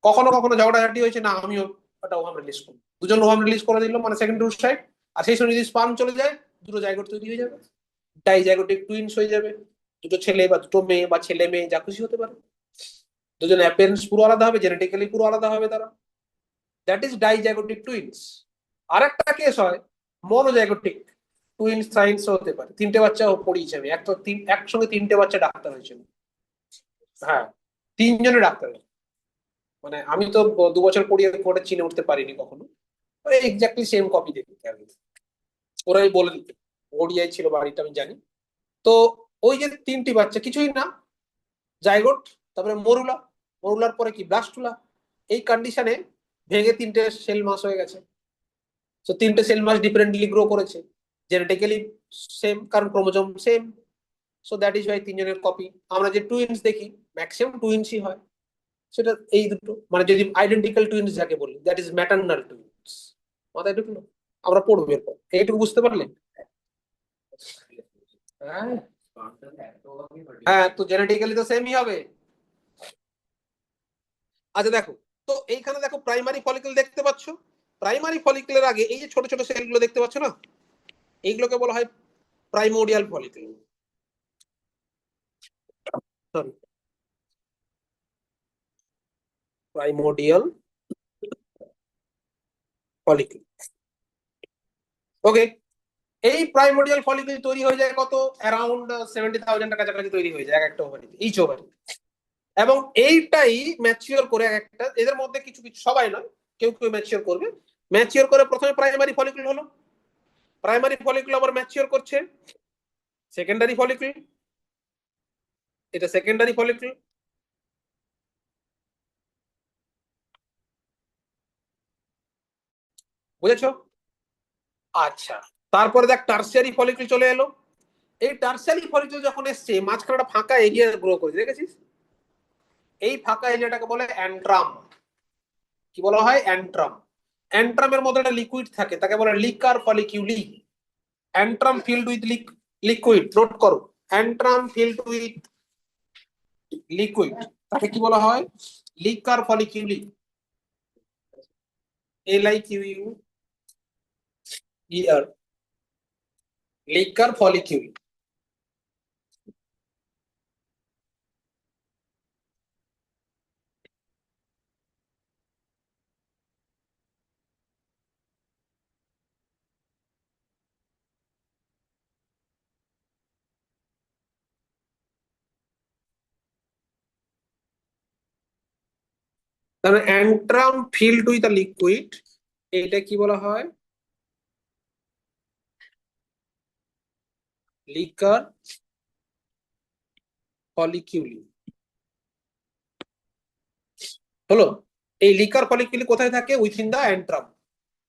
কখনো কখনো ঝগড়াঝাটি হয়েছে, না আমিও ওটা ওভাম রিলিজ করবো, দুজন ওভাম রিলিজ করে দিল মানে সেকেন্ডারি সাইড। আর সেই সময় যদি স্পার্ম চলে যায়, দুটো জায়গোট তৈরি হয়ে যাবে, ডাইজাইগোটিক টুইনস হয়ে যাবে, দুটো ছেলে বা দুটো মেয়ে বা ছেলে মেয়ে যা খুশি হতে পারে। দুজন অ্যাপিয়ারেন্স পুরো আলাদা হবে, জেনেটিক্যালি পুরো আলাদা হবে তারা, দ্যাট ইজ ডাইজাইগোটিক টুইনস। আর একটা কেস হয় মনোজাইগোটিক টুইন সাইন্স হতে পারে, তিনটে বাচ্চা পড়িয়েছে আমি, একসঙ্গে তিনটে বাচ্চা ডাক্তার হয়েছিল। হ্যাঁ, তিনজনে ডাক্তার হয়েছে। মানে আমি তো 2 বছর পড়িয়ে করে চিনে উঠতে পারিনি কখনো, এক্স্যাক্টলি সেম কপি দেখতে আর কি। ওরাই বলে দিত, ওড়িয়াই ছিল বাড়িটা আমি জানি। তো ওই যে তিনটি বাচ্চা কিছুই না, জাইগোট, তারপরে মরুলা, মরুলার পরে কি ব্লাস্টুলা, এই কন্ডিশনে ভেঙে তিনটে সেল মাস হয়ে গেছে। তো তিনটে সেল মাস ডিফারেন্টলি গ্রো করেছে, জেনেটিক্যালি সেম, কারণ chromosome same. So that is Y তিনজনের কপি। আমরা যে টুইন্স দেখি ম্যাক্সিমাম টুইন্সই হয়, সেটা এই দুটো, মানে যদি আইডেন্টিক্যাল টুইন্স যাকে বলি, দ্যাট ইজ ম্যাটার্নাল টুইন্স। মাথায় ঢুকলো? আমরা পড়বো এরপর, এইটুকু বুঝতে পারলেন? হ্যাঁ, হ্যাঁ, তো জেনেটিক্যালি তো সেমই হবে। আচ্ছা দেখো, তো এইখানে দেখো প্রাইমারি ফলিকল দেখতে পাচ্ছ। প্রাইমারি ফলিকলের আগে এই যে ছোট ছোট সেলগুলো দেখতে পাচ্ছ না, এইগুলোকে বলা হয় primordial follicle. Sorry, primordial follicle. Okay, এই প্রাইমোডিয়াল ফলিকল তৈরি হয়ে যায় কত, অ্যারাউন্ড 70,000 কাছাকাছি তৈরি হয়ে যায় এক একটা ওভারিতে, ইচ ওভারি। এবং এইটাই ম্যাচিওর করে এক একটা, এদের মধ্যে কিছু কিছু, সবাই নয়, কেউ কেউ ম্যাচিওর করবে। ম্যাচিওর করে প্রথমে প্রাইমারি ফলিকল হলো, প্রাইমারি ফলিকল আবার ম্যাচিওর করছে সেকেন্ডারি ফলিকল, এটা সেকেন্ডারি ফলিকল। বুঝেছো? আচ্ছা, তারপরে দেখ টার্সিয়ারি ফলিকল চলে এলো। এই টার্সিয়ারি ফলিকল যখন এসছে, মাঝখানে একটা ফাঁকা এরিয়া গ্রো করেছে, দেখেছিস? এই ফাঁকা এরিয়াটাকে বলে অ্যান্ট্রাম। কি বলা হয়? অ্যান্ট্রাম। অ্যান্ট্রামের মধ্যে একটা লিকুইড থাকে, তাকে বলে liquor folliculi. Antrum filled with liquid, note করো, অ্যান্ট্রাম ফিল্ড উইথ লিকুইড, তাকে কি বলা হয়? Liquor folliculi. LIQUER, liquor folliculi. তাহলে antrum filled with a liquid, এটা কি বলা হয়? Liquor folliculi. হলো? এই লিকার ফলিকিউলি কোথায় থাকে? Within the antrum.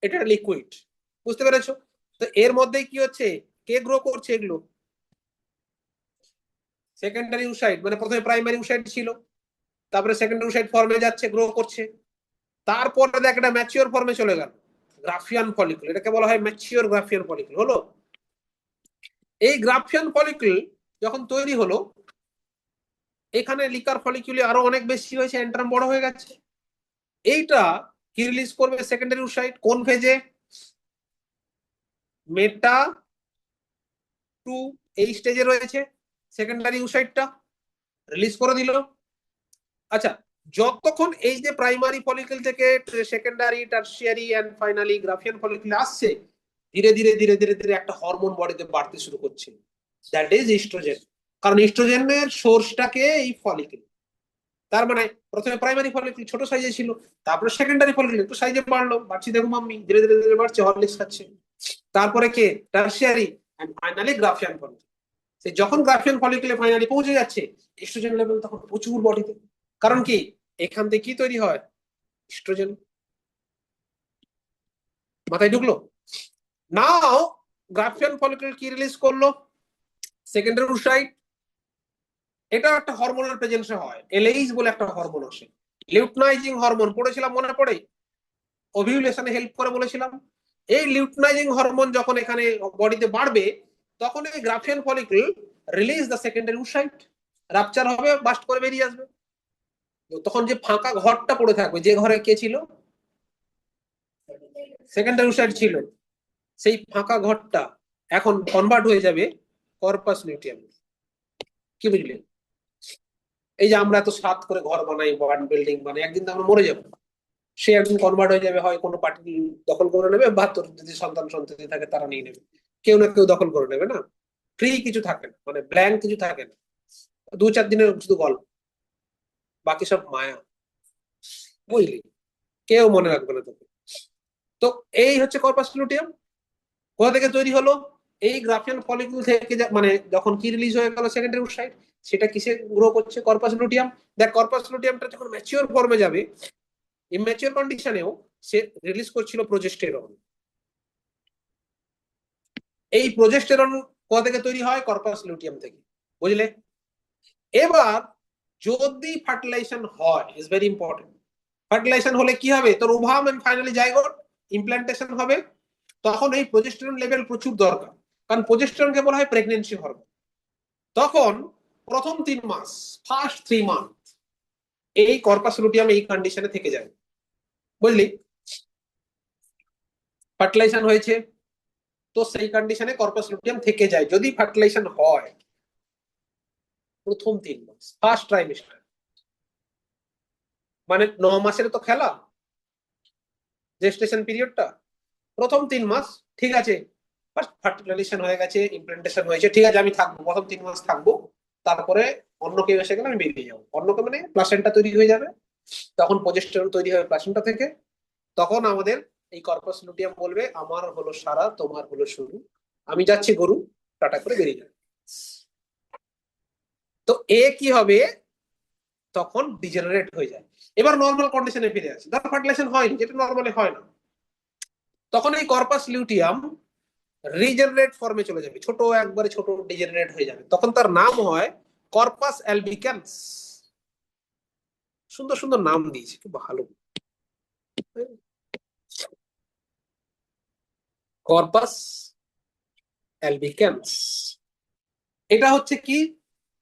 এটা লিকুইড। বুঝতে পেরেছো? তো এর মধ্যে কি হচ্ছে, কে গ্রো করছে এগুলো? সেকেন্ডারি উসাইড, মানে প্রথমে প্রাইমারি উসাইড ছিল, তারপরে সেকেন্ডারি উসাইড ফর্মে যাচ্ছে, গ্রো করছে। তারপরে দেখ একটা ম্যাচিওর ফর্মে চলে গেল, গ্রাফিয়ান ফলিকল, এটাকে বলা হয় ম্যাচিওর গ্রাফিয়ান ফলিকল। হলো? এই গ্রাফিয়ান ফলিকল যখন তৈরি হলো, এখানে লিকার ফলিকুলি আরো অনেক বেশি হয়েছে, অ্যান্ট্রাম বড় হয়ে গেছে। এইটা কি রিলিজ করবে সেকেন্ডারি উসাইড কোন ফেজে? মেটা টু, এই স্টেজে রয়েছে সেকেন্ডারি উসাইডটা, রিলিজ করে দিল। আচ্ছা, যতক্ষণ এই যে প্রাইমারি ফলিকল থেকে secondary, tertiary and finally Graafian follicle আসছে, ধীরে ধীরে ধীরে ধীরে ধীরে একটা হরমোন বডিতে বাড়তে শুরু করছে, দ্যাট ইজ ইস্ট্রোজেন। কারণ ইস্ট্রোজেনের সোর্সটাকে এই ফলিকল। তার মানে প্রথমে প্রাইমারি ফলিকল ছোট সাইজে ছিল, তারপরে সেকেন্ডারি ফলিকল একটু সাইজে বাড়লো, বাড়ছি দেখো মাম্মি, ধীরে ধীরে ধীরে বাড়ছে, হরলিক্স খাচ্ছে। তারপরে কে? Tertiary and finally Graafian follicle. সে যখন গ্রাফিয়ান ফলিকলে ফাইনালি পৌঁছে যাচ্ছে, ইস্ট্রোজেন লেভেল তখন প্রচুর বডিতে। কারণ কি, এখান থেকে কি তৈরি হয়? ইস্ট্রোজেন। মাথায় ঢুকলো? নাও গ্রাফিয়ান ফলিকল কি রিলিজ করলো? Secondary oocyte. এটা একটা হরমোনের প্রেজেন্সে হয়, এলএইচ বলে একটা হরমোন আসে, লিউটনাইজিং হরমোন, পড়েছিলাম মনে পড়ে? ওভিউলেশনে হেল্প করে বলেছিলাম। এই লিউটনাইজিং হরমোন যখন এখানে বডিতে বাড়বে, তখন এই Graafian follicle release the secondary oocyte, rupture হবে, বাস্ট করে বেরিয়ে আসবে। তখন যে ফাঁকা ঘরটা পড়ে থাকবে, যে ঘরে কে ছিল? সেকেন্ডারি উসাইট ছিল, সেই ফাঁকা ঘরটা এখন কনভার্ট হয়ে যাবে কর্পাস লিউটিয়াম। কি বুঝলে? এই যে আমরা এত সাত করে ঘর বানাই, বিল্ডিং বানাই, একদিন তো আমরা মরে যাবো। সে একদিন কনভার্ট হয়ে যাবে, হয় কোনো পার্টি দখল করে নেবে, বা তোর যদি সন্তান সন্ততি থাকে তারা নিয়ে নেবে, কেউ না কেউ দখল করে নেবে না। ফ্রি কিছু থাকে না, মানে ব্ল্যাঙ্ক কিছু থাকে না, 2-4 দিনের শুধু গল্প, বাকি সব মায়া, বুঝলি, কেউ মনে রাখবে না তোকে। তো এই হচ্ছে কর্পাস লুটিয়াম। কোথা থেকে তৈরি হলো? এই গ্রাফিয়ান ফলিকুল থেকে মানে যখন কি রিলিজ হয়ে গেল সেকেন্ডারি উৎসাইড, সেটা কিসে গ্রো করছে? Corpus luteum. দেখ, কর্পাস লুটিয়ামটা যখন ম্যাচিওর ফর্মে যাবে, ইম্যাচিওর কন্ডিশনেও সে রিলিজ করছিল প্রোজেস্টেরন। এই প্রোজেস্টেরন কোথা থেকে তৈরি হয়? কর্পাস লুটিয়াম থেকে, বুঝলে। এবার যদি ফার্টিলাইজেশন হয়, ইজ ভেরি ইম্পর্টেন্ট, ফার্টিলাইজেশন হলে কি হবে? তোর ovum and finally zygote, implantation হবে। তখন এই প্রোজেস্টেরন লেভেল প্রচুর দরকার, কারণ প্রোজেস্টেরনকে বলা হয় প্রেগনেন্সি হরমোন। তখন প্রথম 3 মাস, ফার্স্ট 3 মান্থ, এই কর্পাস লুটিয়াম এই কন্ডিশনে থেকে যায়, বুঝলি। ফার্টিলাইজেশন হয়েছে, তো সেই কন্ডিশনে কর্পাস লুটিয়াম থেকে যায় যদি ফার্টিলাইজেশন হয় প্রথম 3 মাস, ফার্স্ট ট্রাইমেস্টার। মানে 9 মাসের তো খেলা, জেস্টেশন পিরিয়ডটা প্রথম 3 মাস। ঠিক আছে, ফার্স্ট ফার্টিলাইজেশন হয়ে গেছে, ইমপ্ল্যান্টেশন হয়েছে, ঠিক আছে, আমি থাকবো প্রথম 3 মাস থাকবো, তারপরে অন্য কেউ এসে গেলে আমি বেরিয়ে যাবো। অন্য কেউ মানে প্লাসেন্টা তৈরি হয়ে যাবে, তখন প্রোজেস্টেরন তৈরি হবে প্লাসেন্টা থেকে। তখন আমাদের এই কর্পাস লুটিয়াম বলবে আমার হলো সারা, তোমার হলো শুরু, আমি যাচ্ছি গরু, টাটা করে বেরিয়ে যাবে। তো এ কি হবে? তখন ডিজেনারেট হয়ে যায়, এবার নর্মাল কন্ডিশনে ফিরে আসে। ধর ফার্টিলাইজেশন হয়নি, যেটা নর্মালি হয় না, তখন এই কর্পাস লিউটিয়াম রিজেনারেট ফর্মে চলে যাবে, ছোট একবারে ছোট ডিজেনারেট হয়ে যাবে, তখন তার নাম হয় কর্পাস অ্যালবিক্যান্স। সুন্দর সুন্দর নাম দিয়েছে, খুব ভালো। কর্পাস অ্যালবিক্যান্স, এটা হচ্ছে কি?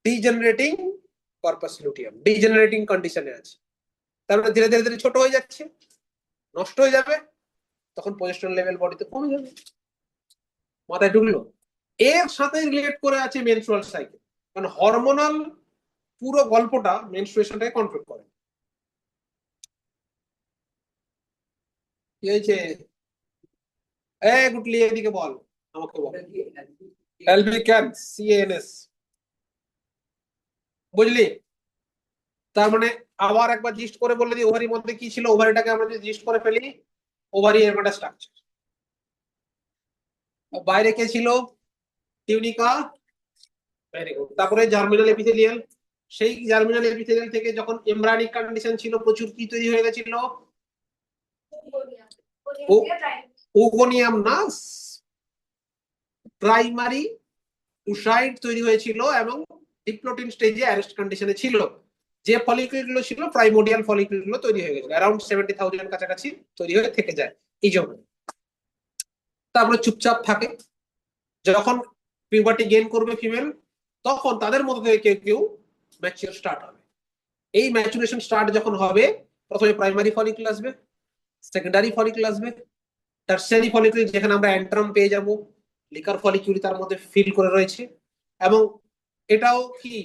ডিজেনারেটিং কর্পাস লুটিয়াম, ডিজেনারেটিং কন্ডিশনে আছে, তার মানে ধীরে ধীরে ধীরে ছোট হয়ে যাচ্ছে, নষ্ট হয়ে যাবে, তখন প্রজেস্টেরন লেভেল বডিতে কমে যাবে। মাথায় ঢুকলো? এর সাথে রিলেট করে আছে মেনস্ট্রুয়াল সাইকেল, কারণ হরমোনাল পুরো গল্পটা মেনস্ট্রুয়েশনটাকে কন্ট্রোল করে। কি হয়েছে? গুটলি এদিকে বল, আমাকে বল। অ্যালবিক্যান্স, সিএনএস, বুঝলি। তার মানে আবার একবার জিস্ট করে বলে দিই, ওভারির মধ্যে কি ছিল, ওভারিটাকে আমরা যদি জিস্ট করে ফেলি, ওভারি এর একটা স্ট্রাকচার, বাইরে কে ছিল? Tunica, very good. তারপরে জার্মিনাল এপিথেলিয়াল, সেই জার্মিনাল এপিথেলিয়াল থেকে যখন এমব্রায়োনিক কন্ডিশন ছিল, প্রচুর কি তৈরি হয়ে গেছিল? ওগোনিয়াম না, প্রাইমারি উসাইড তৈরি হয়েছিল, এবং ডিপ্লোটিন স্টেজে অ্যারেস্ট কন্ডিশনে ছিল। যে ফলিকুল গুলো ছিল প্রাইমোডিয়াল ফলিকুল গুলো তৈরি হয়ে গেছিল, অ্যারাউন্ড 70,000 কাছাকাছি তৈরি হয়ে থেকে যায় এই জন্য। তারপরে চুপচাপ থাকে, যখন পিউবার্টি গেইন করবে ফিমেল, তখন তাদের মধ্যে থেকে কেউ কেউ ম্যাচিওর স্টার্ট হবে। এই ম্যাচুরেশন স্টার্ট যখন হবে, প্রথমে প্রাইমারি ফলিকুল আসবে, সেকেন্ডারি ফলিকুল আসবে, টারসিয়ারি ফলিকুল যেখানে আমরা অ্যান্ট্রাম পেয়ে যাব, লিকার ফলিকুল তার মধ্যে ফিল করে রয়েছে। এবং এটাও কি,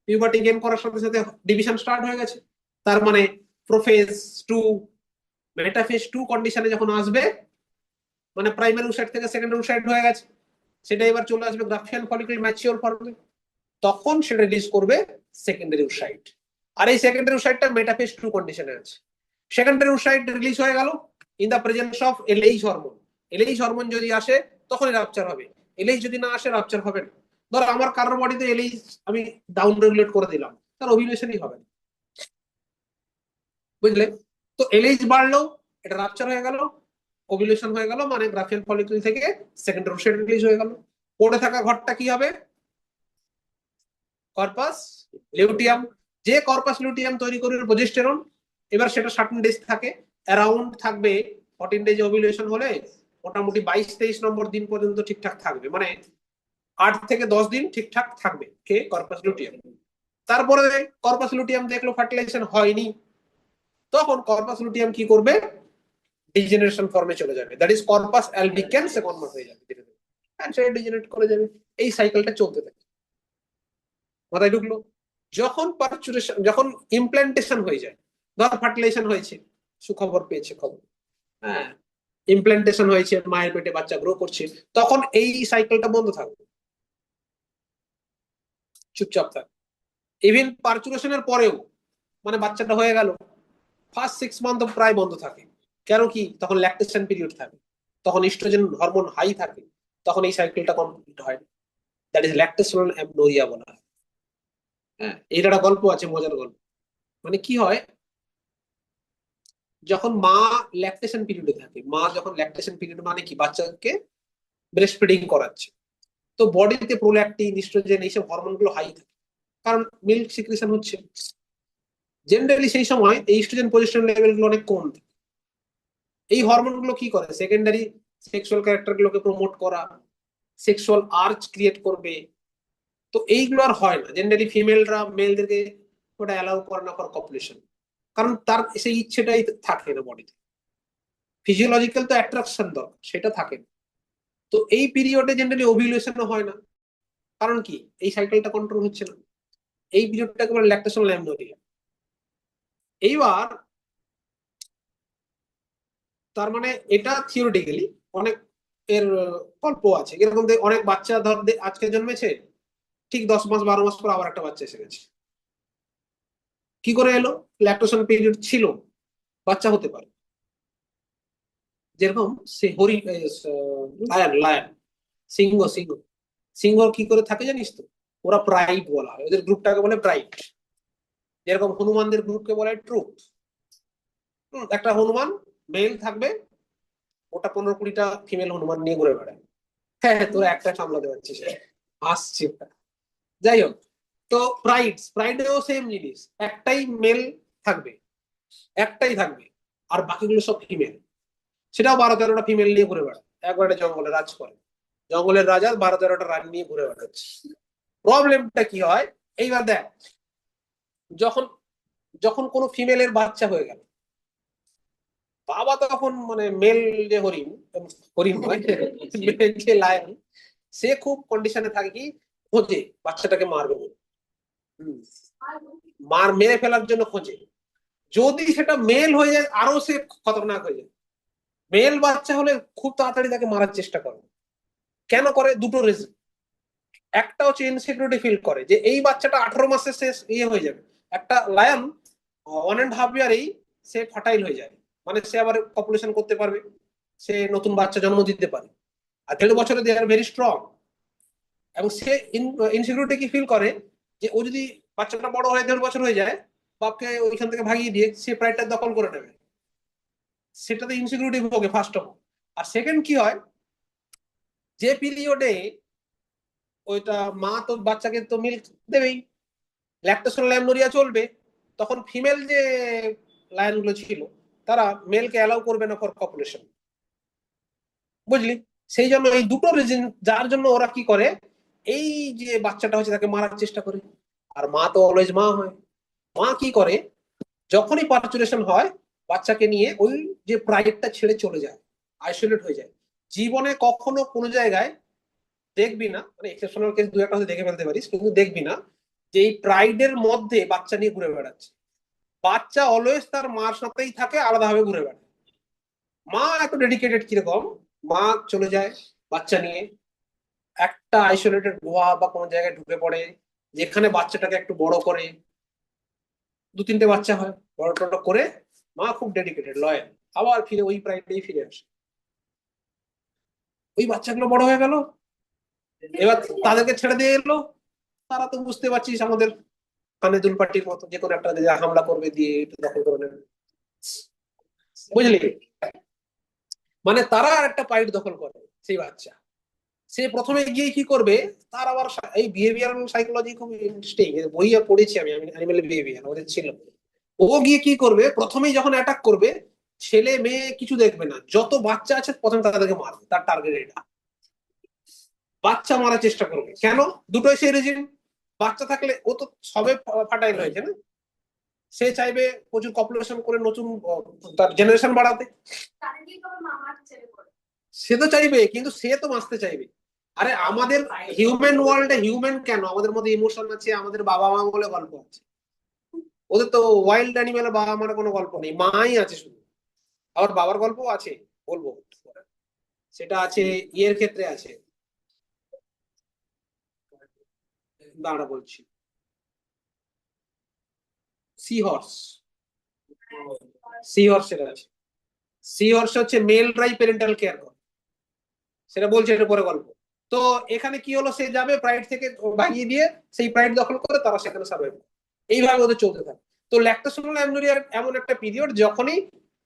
পিউবার্টি গেইন করার সাথে সাথে ডিভিশন স্টার্ট হয়ে গেছে, তার মানে প্রোফেজ 2, মেটাফেজ 2 কন্ডিশনে যখন আসবে, মানে প্রাইমারি উসাইড থেকে সেকেন্ডারি উসাইড হয়ে গেছে, সেটা এবার চলে আসবে গ্রাফিয়ান ফলিকুল ম্যাচিওর ফর্মে, তখন সেটা রিলিজ করবে সেকেন্ডারি উসাইড। আর এই সেকেন্ডারি উসাইডটা মেটাফেজ 2 কন্ডিশনে আছে। সেকেন্ডারি উসাইড রিলিজ হয়ে গেল in the presence of LH hormone. LH hormone যদি আসে তখনই রাপচার হবে, এলএইচ যদি না আসে রাপচার হবে না। ধর আমার কারোর বডিতে এলএইচ আমি ডাউন রেগুলেট করে দিলাম, তার ওভিউলেশনই হবে না, বুঝলে। তো এলএইচ বাড়লো, এটা রাপচার হয়ে গেল, ওভিউলেশন হয়ে গেল, মানে গ্রাফিয়ান ফলিকুল থেকে সেকেন্ডারি উসাইড রিলিজ হয়ে গেল। পড়ে থাকা ঘরটা কি হবে? Corpus luteum. যে কর্পাস লিউটিয়াম তৈরি করবে প্রজেস্টেরন, এবার সেটা 30 ডেজ থাকে, অ্যারাউন্ড থাকবে 14 ডেজ ওভিউলেশন হলে মোটামুটি 22-23 নম্বর দিন পর্যন্ত ঠিকঠাক থাকবে, মানে 8 থেকে 10 দিন ঠিকঠাক থাকবে কে কর্পাস লুটিয়াম। তারপরে কর্পাস লুটিয়াম দেখলো ফার্টিলাইজেশন হয়নি, তখন কর্পাস লুটিয়াম কি করবে? ডিজেনারেশন ফর্মে চলে যাবে, দ্যাট ইজ কর্পাস অ্যালবিক্যান্সে কনভার্ট হয়ে যাবে ধীরে ধীরে, এন্ড সেটা ডিজেনারেট করে যাবে। এই সাইকেলটা চলতে থাকে। মাথায় ঢুকলো? যখন পারচুরেশন, যখন ইমপ্ল্যান্টেশন হয়ে যায়, ধর ফার্টিলাইজেশন হয়েছে, সুখবর পেয়েছে খবর। হ্যাঁ, ইমপ্ল্যান্টেশন হয়েছে, মায়ের পেটে বাচ্চা গ্রো করছে, তখন এই সাইকেলটা বন্ধ থাকবে, চুপচাপ থাকবে। ইভেন পার্চুরেশনের পরেও, মানে বাচ্চাটা হয়ে গেল, ফার্স্ট 6 মান্থ প্রায় বন্ধ থাকে। কেন কি, তখন ল্যাকটেশন পিরিয়ড থাকে, তখন ইস্ট্রোজেন হরমোন হাই থাকে, তখন এই সাইকেলটা কমপ্লিট হয়। দ্যাট ইজ ল্যাকটেশনাল অ্যামনোরিয়া বলা হয়। হ্যাঁ, এর একটা গল্প আছে, মজার গল্প। মানে কি হয়, যখন মা ল্যাকটেশন পিরিয়ডে থাকে, মা যখন ল্যাকটেশন পিরিয়ড মানে কি, বাচ্চাকে ব্রেস্ট ফিডিং করাচ্ছে, তো বডিতে প্রোল্যাকটিন, ইস্ট্রোজেন এইসব হরমোন গুলো হাই থাকে, কারণ মিল্ক সিক্রেশন হচ্ছে। জেনারেলি সেই সময় এই ইস্ট্রোজেন প্রজেস্টেরন লেভেল গুলো অনেক কম থাকে। এই হরমোন গুলো কি করে, সেকেন্ডারি সেক্সুয়াল ক্যারেক্টার গুলোকে প্রমোট করা, সেক্সুয়াল আর্চ ক্রিয়েট করবে। তো এইগুলো আর হয় না, জেনারেলি ফিমেলরা মেলদেরকে ওটা অ্যালাউ করে না ফর কপুলেশন, কারণ তার সেই ইচ্ছেটাই থাকে না বডিতে। ফিজিওলজিক্যাল তো অ্যাট্রাকশন দরকার, সেটা থাকে না। তো এই পিরিয়ডে জেনারেলি ওভিউলেশনও হয় না, কারণ কি, এই সাইকেলটা কন্ট্রোল হচ্ছে না। এই পিরিয়ডটাকে বলে ল্যাকটেশনাল অ্যামনোরিয়া। এইবার তার মানে এটা থিওরিটিক্যালি অনেক এর গল্প আছে, এরকম অনেক বাচ্চা ধর আজকে জন্মেছে, ঠিক 10 মাস 12 মাস পর আবার একটা বাচ্চা এসে গেছে। কি করে এলো, ল্যাকটেশন পিরিয়ড ছিল, বাচ্চা হতে পারে। যেরকম সে লায়ন লায়ন, সিংহ সিংহ, সিংহ কি করে থাকে জানিস তো, ওরা প্রাইড বলা হয়, ওদের গ্রুপটাকে বলে প্রাইড। যেরকম হনুমানদের গ্রুপকে বলা হয় ট্রুপ। একটা হনুমান মেল থাকবে, ওটা 15-20টা ফিমেল হনুমান নিয়ে ঘুরে বেড়ায়। হ্যাঁ হ্যাঁ, তোরা একটা সামলাতে পারছিস, আসছে ওটা। যাই হোক, তো প্রাইডেও সেম জিনিস, একটাই মেল থাকবে, একটাই থাকবে, আর বাকিগুলো সব ফিমেল। সেটাও 12-13টা ফিমেল নিয়ে ঘুরে বেড়ায়, একবারে জঙ্গলে রাজ করে। জঙ্গলের রাজা 12-13টা রানী নিয়ে ঘুরে বেড়াচ্ছে। প্রবলেমটা কি হয়, এইবার দেখ, যখন যখন কোনো ফিমেলের বাচ্চা হয়ে গেল, বাবা তখন মানে মেল যে হরিণ, হরিণ নয়, মেল যে লায়ন, সে খুব কন্ডিশনে থাকে কি, খোঁজে বাচ্চাটাকে মারবে বলে। হুম, মেরে ফেলার জন্য খোঁজে। যদি সেটা মেল হয়ে যায়, আরো সে খতরনাক হয়ে যায়। মেল বাচ্চা হলে খুব তাড়াতাড়ি তাকে মারার চেষ্টা করে। কেন করে, দুটো রিজন। একটা হচ্ছে ইনসিকিউরিটি ফিল করে যে এই বাচ্চাটা 18 মাসে শেষ ইয়ে হয়ে যাবে। একটা লায়ন 1.5 ইয়ারেই সে ফার্টাইল হয়ে যায়, মানে সে আবার পপুলেশন করতে পারবে, সে নতুন বাচ্চা জন্ম দিতে পারে। আর 1.5 বছরে দে আর ভেরি স্ট্রং। এবং সে ইনসিকিউরিটি কি ফিল করে যে ও যদি বাচ্চাটা বড় হয়ে 1.5 বছর হয়ে যায়, বাপকে ওইখান থেকে ভাগিয়ে দিয়ে সে প্রাইডটা দখল করে নেবে। সেটাতে ইনসিকিউরিটি ভোগে ফার্স্ট অফ। আর সেকেন্ড কি হয়, যে পিরিয়ডে ওইটা মা তো বাচ্চাকে তো মিল্ক দেবেই, ল্যাকটোজেন ল্যামনোরিয়া চলবে, তখন ফিমেল যে লায়ন গুলো ছিল, তারা মেলকে অ্যালাউ করবে না ফর কপুলেশন। বুঝলি, সেই জন্য এই দুটো রিজন, যার জন্য ওরা কি করে, এই যে বাচ্চাটা হচ্ছে তাকে মারার চেষ্টা করে। আর মা তো অলওয়েজ মা হয়। মা কি করে, যখনই পার্চুরেশন হয়, বাচ্চাকে নিয়ে ওই যে প্রাইডটা ছেড়ে চলে যায়, আইসোলেট হয়ে যায়। জীবনে কখনো কোনো জায়গায় দেখবি না, মানে এক্সেপশনাল কেস দু একটা হয়তো দেখে ফেলতে পারিস, কিন্তু দেখবি না যে এই প্রাইডের মধ্যে বাচ্চা নিয়ে ঘুরে বেড়াচ্ছে। বাচ্চা অলওয়েজ তার মার সাথেই থাকে, আলাদাভাবে ঘুরে বেড়ায়। মা এত ডেডিকেটেড কিরকম, মা চলে যায় বাচ্চা নিয়ে একটা আইসোলেটেড গুহা বা কোনো জায়গায় ঢুকে পড়ে, যেখানে বাচ্চাটাকে একটু বড় করে, 2-3টে বাচ্চা হয়, বড় টড় করে, মা খুব ডেডিকেটেড লয়াল, আবার ফিরে ওই প্রাইডেই ফিরে আসে। ওই বাচ্চাগুলো বড় হয়ে গেল, এবার তাদেরকে ছেড়ে দিয়ে এলো। তারা তো বুঝতে পারছিস আমাদের কানে দুল পাটির মতো, যে কোনো একটা হামলা করবে, দিয়ে এটা দখল করে নেবে। বুঝলি, মানে তারা আর একটা পাইট দখল করে সেই বাচ্চা। সে প্রথমে গিয়ে কি করবে, তার আবার এই বিহেভিয়ারাল সাইকোলজি খুব ইন্টারেস্টিং, বইয়ে পড়েছি আমি, অ্যানিমেল বিহেভিয়ার ওদের ছিল। ও গিয়ে কি করবে, প্রথমেই যখন অ্যাটাক করবে, ছেলে মেয়ে কিছু দেখবে না, যত বাচ্চা আছে প্রথমে তাদেরকে মারবে, তার টার্গেট এটা। বাচ্চা মারার চেষ্টা করবে, কেন, দুটোই সেই রিজন। বাচ্চা থাকলে ও তো সবে ফার্টাইল হয়েছে না, সে চাইবে প্রচুর পপুলেশন করে নতুন তার জেনারেশন বাড়াতে। সে তো চাইবে, কিন্তু সে তো বাঁচতে চাইবে। আরে আমাদের হিউম্যান ওয়ার্ল্ডে, হিউম্যান কেন, আমাদের মধ্যে ইমোশন আছে, আমাদের বাবা মা বলে গল্প আছে। ওদের তো ওয়াইল্ড অ্যানিমেলের বাবা মার কোনো গল্প নেই, মাই আছে শুধু। আবার বাবার গল্প আছে, বলবো, সেটা আছে ইয়ের ক্ষেত্রে আছে, দাঁড়া বলছি। সি হর্স, সি হর্সের আছে। সি হর্স হচ্ছে মেলরাই প্যারেন্টাল কেয়ার করে, সেটা বলছে এটা পরে গল্প। তো এখানে কি হলো, সে যাবে প্রাইড থেকে ভাগিয়ে দিয়ে, সেই প্রাইড দখল করে তারা সেখানে সার্ভাইভ, এইভাবে ওদের চলতে থাকে। তো ল্যাকটোসোমাল অ্যামনোরিয়া এমন একটা পিরিয়ড যখনই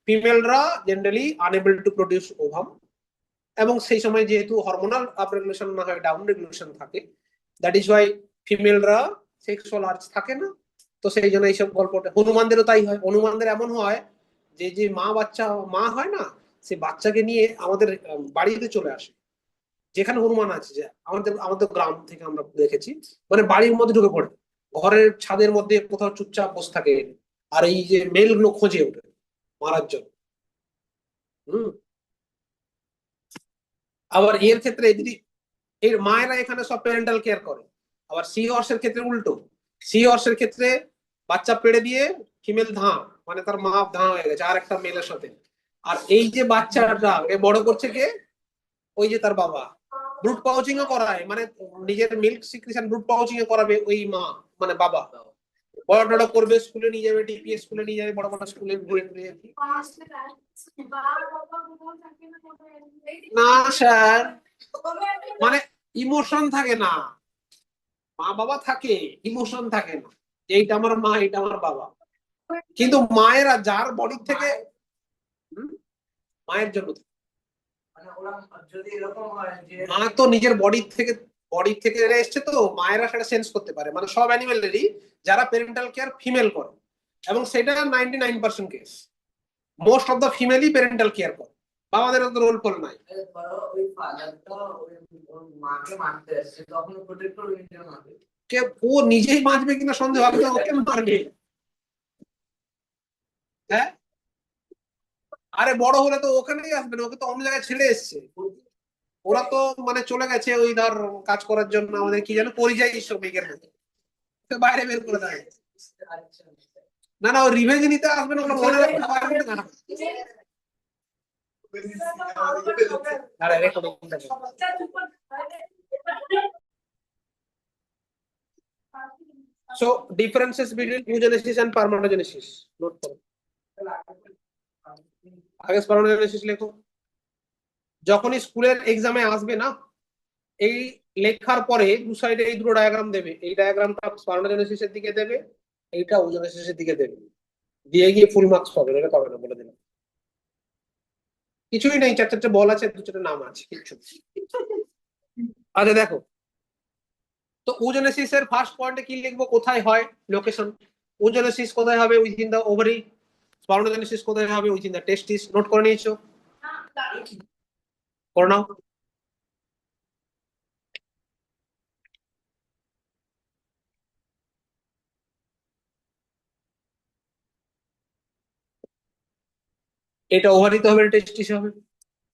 ফিমেলরা generally unable to produce ovum, এবং সেই সময় যেহেতু হরমোনাল আপ রেগুলেশন না হয় ডাউন রেগুলেশন থাকে, দ্যাট ইজ ওয়াই ফিমেলরা সেক্সুয়াল আর্জ থাকে না। তো সেই জন্য এইসব গল্পটা, হনুমানদেরও তাই হয়। হনুমানদের এমন হয় যে যে মা বাচ্চা মা হয় না, সে বাচ্চাকে নিয়ে আমাদের বাড়িতে চলে আসে, যেখানে হনুমান আছে, যে আমাদের আমাদের গ্রাম থেকে আমরা দেখেছি, মানে বাড়ির মধ্যে ঢুকে পড়ে, ঘরের ছাদের মধ্যে কোথাও চুপচাপ বসে থাকে, আর এই যে মেল গুলো খোঁজে ওঠে মারার জন্য। হম। আবার এর ক্ষেত্রে যদি এর মায়েরা এখানে সব প্যারেন্টাল কেয়ার করে। আবার সি হর্সের ক্ষেত্রে উল্টো, সি হর্সের ক্ষেত্রে বাচ্চা পেড়ে দিয়ে ফিমেল ধাঁ, মানে তার মা ধাঁ হয়ে গেছে আর একটা মেলের সাথে, আর এই যে বাচ্চাটা বড় করছে কে, ওই যে তার বাবা। ব্রুট পাউচিং ও করায়, মানে নিজের মিল্ক সিক্রেশন ব্রুট পাউচিং এ করাবে ওই মা, মানে বাবা। বড় টড় করবে, স্কুলে নিয়ে যাবে, টিপিএস স্কুলে নিয়ে যাবে, বড় বড় স্কুলে ঘুরে ঘুরে। না স্যার, মানে ইমোশন থাকে না, মা বাবা থাকে, ইমোশন থাকে না, যে এইটা আমার মা, এটা আমার বাবা। কিন্তু মায়েরা যার বডি থেকে, হুম, মায়ের জন্য মা তো নিজের বডি থেকে এরা এসছে, তো মায়েরা সেটা সেন্স করতে পারে, মানে সব অ্যানিমেলেরই যারা প্যারেন্টাল কেয়ার ফিমেল করে, এবং সেটা 99% কেস, মোস্ট অফ দ্য ফিমেলই প্যারেন্টাল কেয়ার করে, বাবাদের তো রোল ফল নাই। কে ও নিজেই বাঁচবে কিনা সন্দেহ, হবে তো ওকে মারবে। হ্যাঁ, আরে বড় হলে তো ওখানেই আসবে না, ওকে তো অন্য জায়গায় ছেড়ে এসছে। ওরা তো মানে চলে গেছে ওই ধর কাজ করার জন্য, আমাদের কি যেন পরিযায়ী শ্রমিকের মতো, তো বাইরে বের করে দেয়। না না, ও রিভেঞ্জ নিতে আসবে না, ওরা মনে রাখতে পারবে না। আরে রেকর্ডিং দেখো। So differences between oogenesis and spermatogenesis, note করো। আগে spermatogenesis লেখো। যখন স্কুলের এক্সামে আসবে না, এই লেখার পরে দু সাইডে এই দুটো ডায়াগ্রাম দেবে, এই ডায়াগ্রামটা স্পার্মাজেনেসিস এর দিকে দেবে, এইটা ওজোনেসিস এর দিকে দেবে, দিয়ে গিয়ে ফুল মার্কস পাবে, এটা পাবে না বলে দিলাম। কিছুই নেই, চার চারটে বল আছে, দু চারটে নাম আছে, কিচ্ছু। আচ্ছা দেখো, তো ওজোনেসিস এর ফার্স্ট পয়েন্টে কি লিখবো, কোথায় হয়, লোকেশন। ওজোনেসিস কোথায় হবে, উইথিন দা ওভারি। স্পার্মাজেনেসিস কোথায় হবে, উইথিন দা টেস্টিস। নোট করে নিয়েছো, করে নাও। এটা ওভারিতে হবে, টেস্টিস হবে।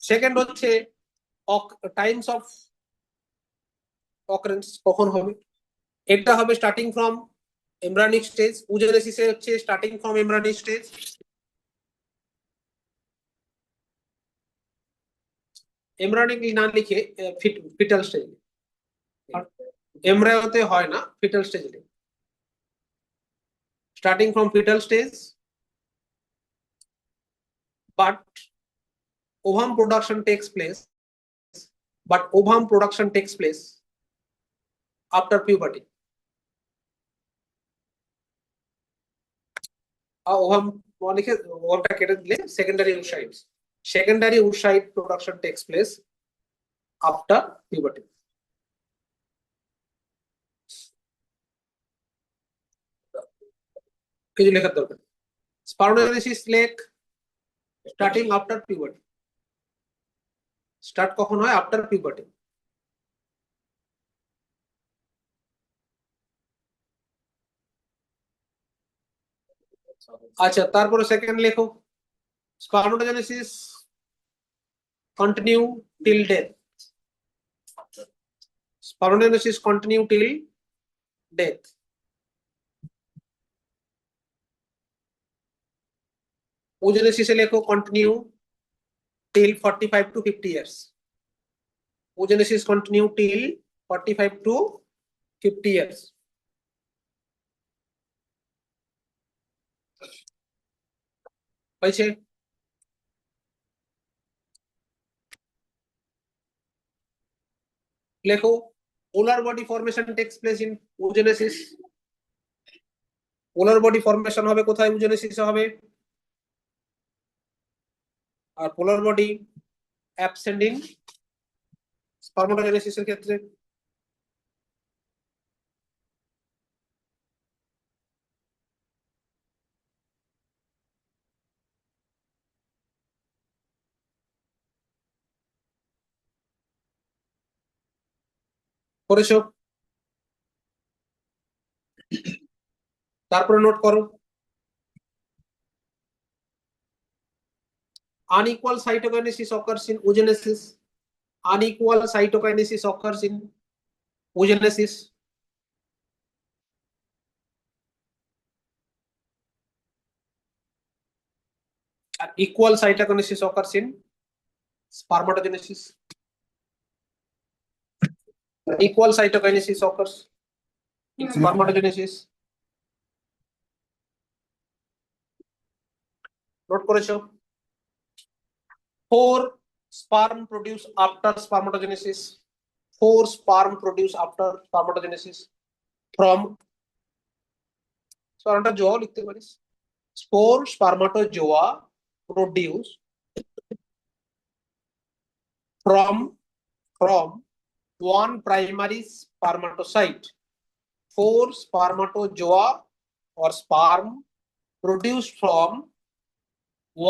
সেকেন্ড হচ্ছে টাইমস অফ অকারেন্স, কখন হবে, এটা হবে স্টার্টিং ফ্রম এমব্রায়োনিক স্টেজ। ওজোনেসিস এ হচ্ছে starting from embryonic stage, embryonic না লিখে ফিটাল স্টেজ, এমব্রায়োতে হয় না, fetal stage. Starting from fetal stage, but ovum production takes place, but ovum production takes place after puberty. Ovum লিখে ওভামটা কেটে দিলে secondary oocytes, secondary oocyte production takes place after puberty. কিছু লেখার দরকার, স্পার্মোজেনেসিস লেখ স্টার্টিং আফটার পিউবার্টি, স্টার্ট কখন হয়, after puberty. আচ্ছা তারপরে সেকেন্ড লেখো, spermatogenesis continue till death, spermatogenesis continue till death. oogenesis লেখো continue till 45 to 50 years. Oogenesis continue till 45 to 50 years. হয়েছে? লেখো polar body formation takes place in oogenesis. Polar body formation হবে কোথায়? oogenesis হবে। আর পোলার body absent in স্পারমাটোজেনেসিস এর ক্ষেত্রে। করেছো? তারপরে নোট করো unequal cytokinesis occurs in oogenesis. Unequal cytokinesis occurs in oogenesis. And equal cytokinesis occurs in spermatogenesis. Equal cytokinesis occurs in spermatogenesis. Note করেছো? 4 sperm produce after spermatogenesis. 4 sperm produce after spermatogenesis from spermatozoa লিখতে পারিস। Spore spermatozoa produce from one primary spermatocyte. 4 spermatozoa or sperm produced from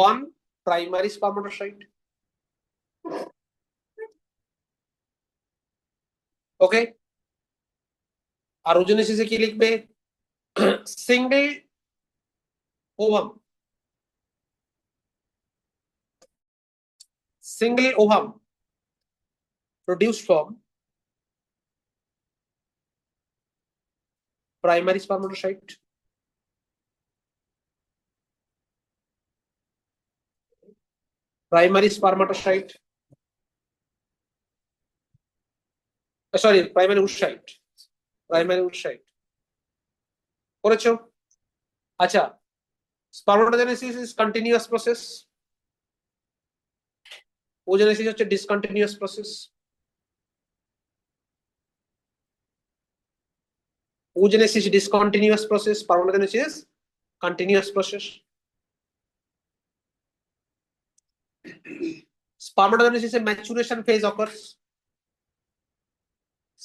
one primary spermatocyte. Okay, R oogenesis কি লিখবে? Single ovum, single ovum produced from primary spermatocyte. Primary spermatocyte, sorry, primary oocyte. Primary oocyte. করেছো? আচ্ছা, spermatogenesis is continuous process. oogenesis হচ্ছে discontinuous process. oogenesis discontinuous process, spermatogenesis continuous process. Spermatogenesis a maturation phase occurs.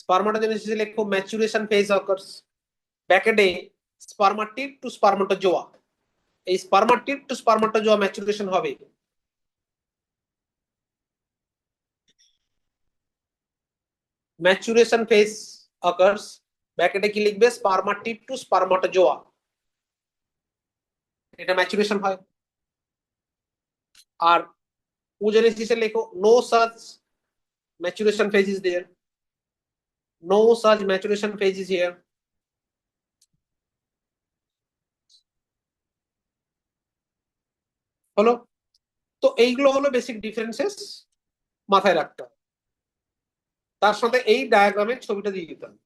Spermatogenesis লেখো maturation phase occurs. ব্যাকেটে spermatid to spermatozoa. এই spermatid to spermatozoa maturation হবে। maturation phase occurs, ব্র্যাকেটে কি লিখবে? spermatid to spermatozoa, এটা maturation হয়। আর oogenesis এ লেখো no such maturation phase is there. No such maturation phase is here. হলো? তো এইগুলো হলো বেসিক ডিফারেন্সেস, মাথায় রাখতে হবে। তার সাথে এই ডায়াগ্রামের ছবিটা দিয়ে দিতে হবে।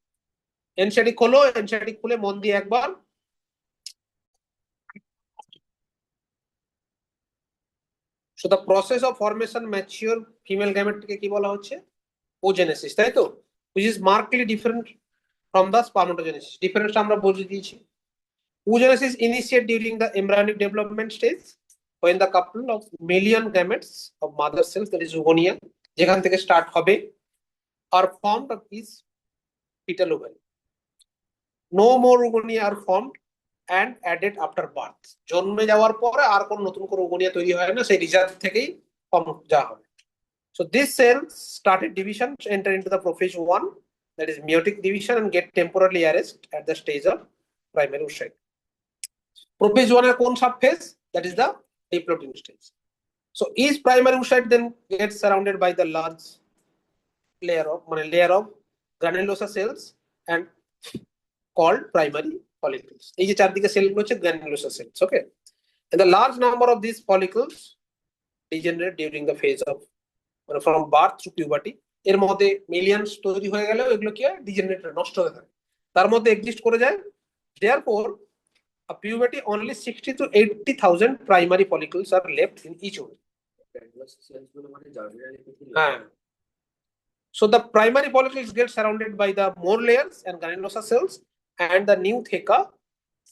এনসিইআরটি খোলো, এনসিইআরটি খুলে মন দিয়ে একবার So the process of formation mature female gamete কে কি বলা হচ্ছে? oogenesis, তাই তো? Which is markedly different from the spermatogenesis. Difference আমরা বুঝিয়ে দিয়েছি। oogenesis initiate during the embryonic development stage when the couple of million gametes of mother cells, that is oogonia, যেখান থেকে স্টার্ট হবে, are formed of this fetal ovary. No more oogonia are formed and added after birth. জন্মে যাওয়ার পরে আর কোন নতুন করে oogonia তৈরি হয় না, সেই রিজার্ভ থেকেই যা হবে। So these cells started division, enter into the prophase 1, that is meiotic division, and get temporarily arrest at the stage of primary oocyte. Prophase 1 এর কোন sub phase? That is the diploiding stage. So each primary oocyte then gets surrounded by the large layer of granulosa cells and called primary follicles. এই যে চারদিকে সেলগুলো হচ্ছে granulosa cells, okay? And the large number of these follicles degenerate during the phase of from birth to puberty. এর মধ্যে millions তৈরি হয়ে গেলেও এগুলো কি হয়, ডিজেনারেট নষ্ট হয়ে থাকে, তার মধ্যে এক্সিস্ট করে যায়। Therefore, a puberty only 60 to 80,000 primary follicles are left in each ovary. So the primary follicles get surrounded by the more layers and granulosa cells, and the new theca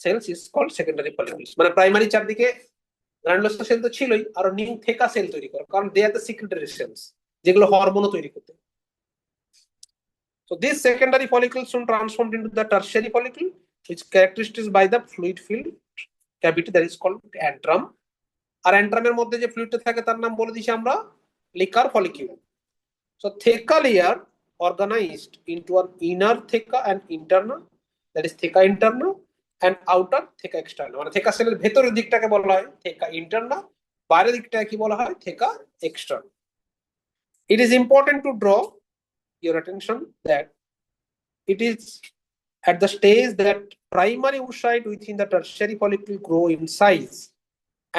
cells is called secondary follicles. মানে primary চারদিকে granulosa sell তো ছিলই, আর new থেকা sell তৈরি করে, কারণ দে are the secretory sales যেগুলো হরমোনও তৈরি করতে। So these secondary follicles soon transformed into the tertiary follicle, which characterized by the fluid filled cavity that is called antrum. আর অ্যান্ট্রামের মধ্যে যে ফ্লুইডটা থাকে তার নাম বলে দিছি আমরা liquor ফলিকিউল। So theca layer organized into an inner theca and internal, that is theca interna, and outer theca externa. মানে থেকা সেলের ভেতরের দিকটাকে বলা হয় থেকা ইন্টারনা, বাইরের দিকটাকে কি বলা হয় থেকা externa. It is important to draw your attention that it is at the stage that primary oocyte within the tertiary follicle grow in size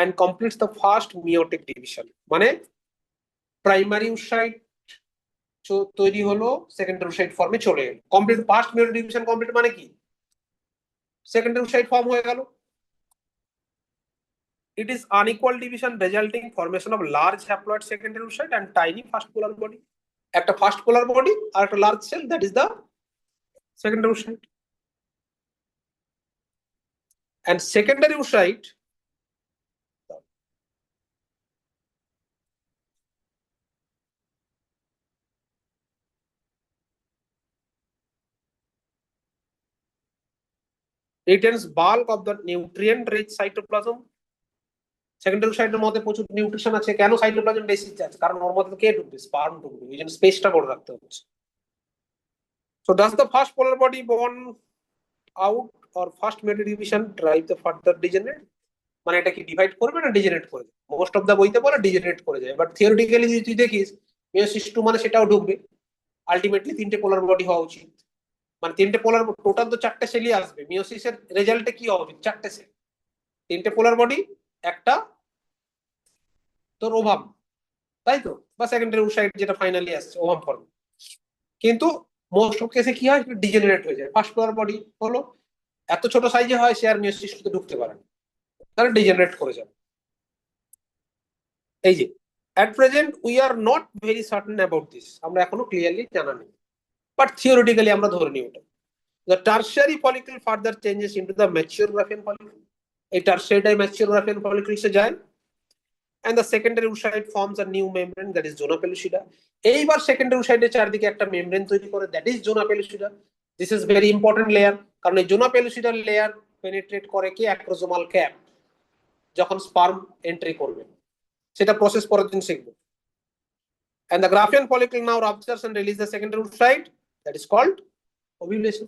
and completes the first meiotic division. মানে প্রাইমারি oocyte তৈরি হলো, secondary oocyte ফর্মে চলে গেল, complete first meiotic division complete মানে কি, secondary oocyte form হয়ে গেল। It is unequal division resulting formation of large haploid secondary oocyte and tiny first polar body. একটা ফার্স্ট পোলার বডি আর একটা large cell, that is the secondary oocyte. And secondary oocyte retains bulk of the nutrient rich cytoplasm. Secondary oocyteর মধ্যে প্রচুর nutrition আছে। কেন cytoplasm বেশি আছে, কারণ ওর মধ্যে কে ঢুকবে, স্পার্ম ঢুকবে, এই জন্য স্পেসটা বড় রাখতে হচ্ছে। So does the first polar body born out or first meiotic division drive the further degenerate? মানে এটা কি ডিভাইড করবে না ডিজেনারেট করে যাবে? মোস্ট অফ দা বইতে বলে ডিজেনারেট করে যায়, বাট থিওরিটিক্যালি যদি তুই দেখিস মিয়োসিস 2 মানে সেটাও ঢুকবে। আলটিমেটলি তিনটে পোলার বডি হওয়া উচিত, মানে তিনটে পোলার, টোটাল তো চারটে সেলই আসবে। মিয়োসিসের রেজাল্টে কি হবে, চারটে সেল, তিনটে পোলার বডি, একটা তোর ওভাম, তাই তো, বা সেকেন্ডারি oocyte যেটা ফাইনালি আসছে ওভাম ফর্ম। কিন্তু মোস্ট অফ কেসে কি হয়, ডিজেনারেট হয়ে যায়। ফার্স্ট পোলার বডি হলো এত ছোট সাইজে হয়, সে আর মিয়োসিস টুতে ঢুকতে পারে না, তাহলে ডিজেনারেট করে যাবে। এই যে at present we are not very certain about this, আমরা এখনো ক্লিয়ারলি জানা নেই, বাট থিওরিটিক্যালি আমরা ধরে নিই ওটা। The tertiary follicle further changes into the mature Graafian follicle. এই টারশিয়ারিটাই mature Graafian follicle সে যায়, and the secondary oocyte forms a new membrane, that is zona pellucida. এইবার সেকেন্ডারি oocyte এর চারদিকে একটা মেমব্রেন তৈরি করে, that is zona pellucida. This is very important layer, কারণ এই zona pellucida লেয়ার পেনিট্রেট করে কি অ্যাক্রোজোমাল ক্যাপ, যখন স্পার্ম এন্ট্রি করবে, সেটা প্রসেস পরের দিন শিখব। And the Graafian follicle now ruptures and releases the secondary oocyte, that is called ovulation.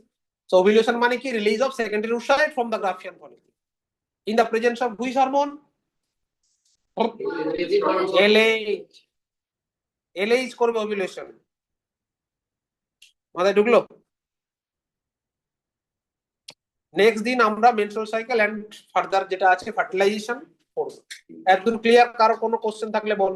So ovulation মানে কি, release of secondary oocyte from the Graafian follicle in the presence of which hormone? LH. LH করবে ovulation, মাথায় ঢুকলো? Next দিন আমরা menstrual cycle and further যেটা আছে fertilisation করব। একদম ক্লিয়ার? কারো কোনো কোশ্চেন থাকলে বল।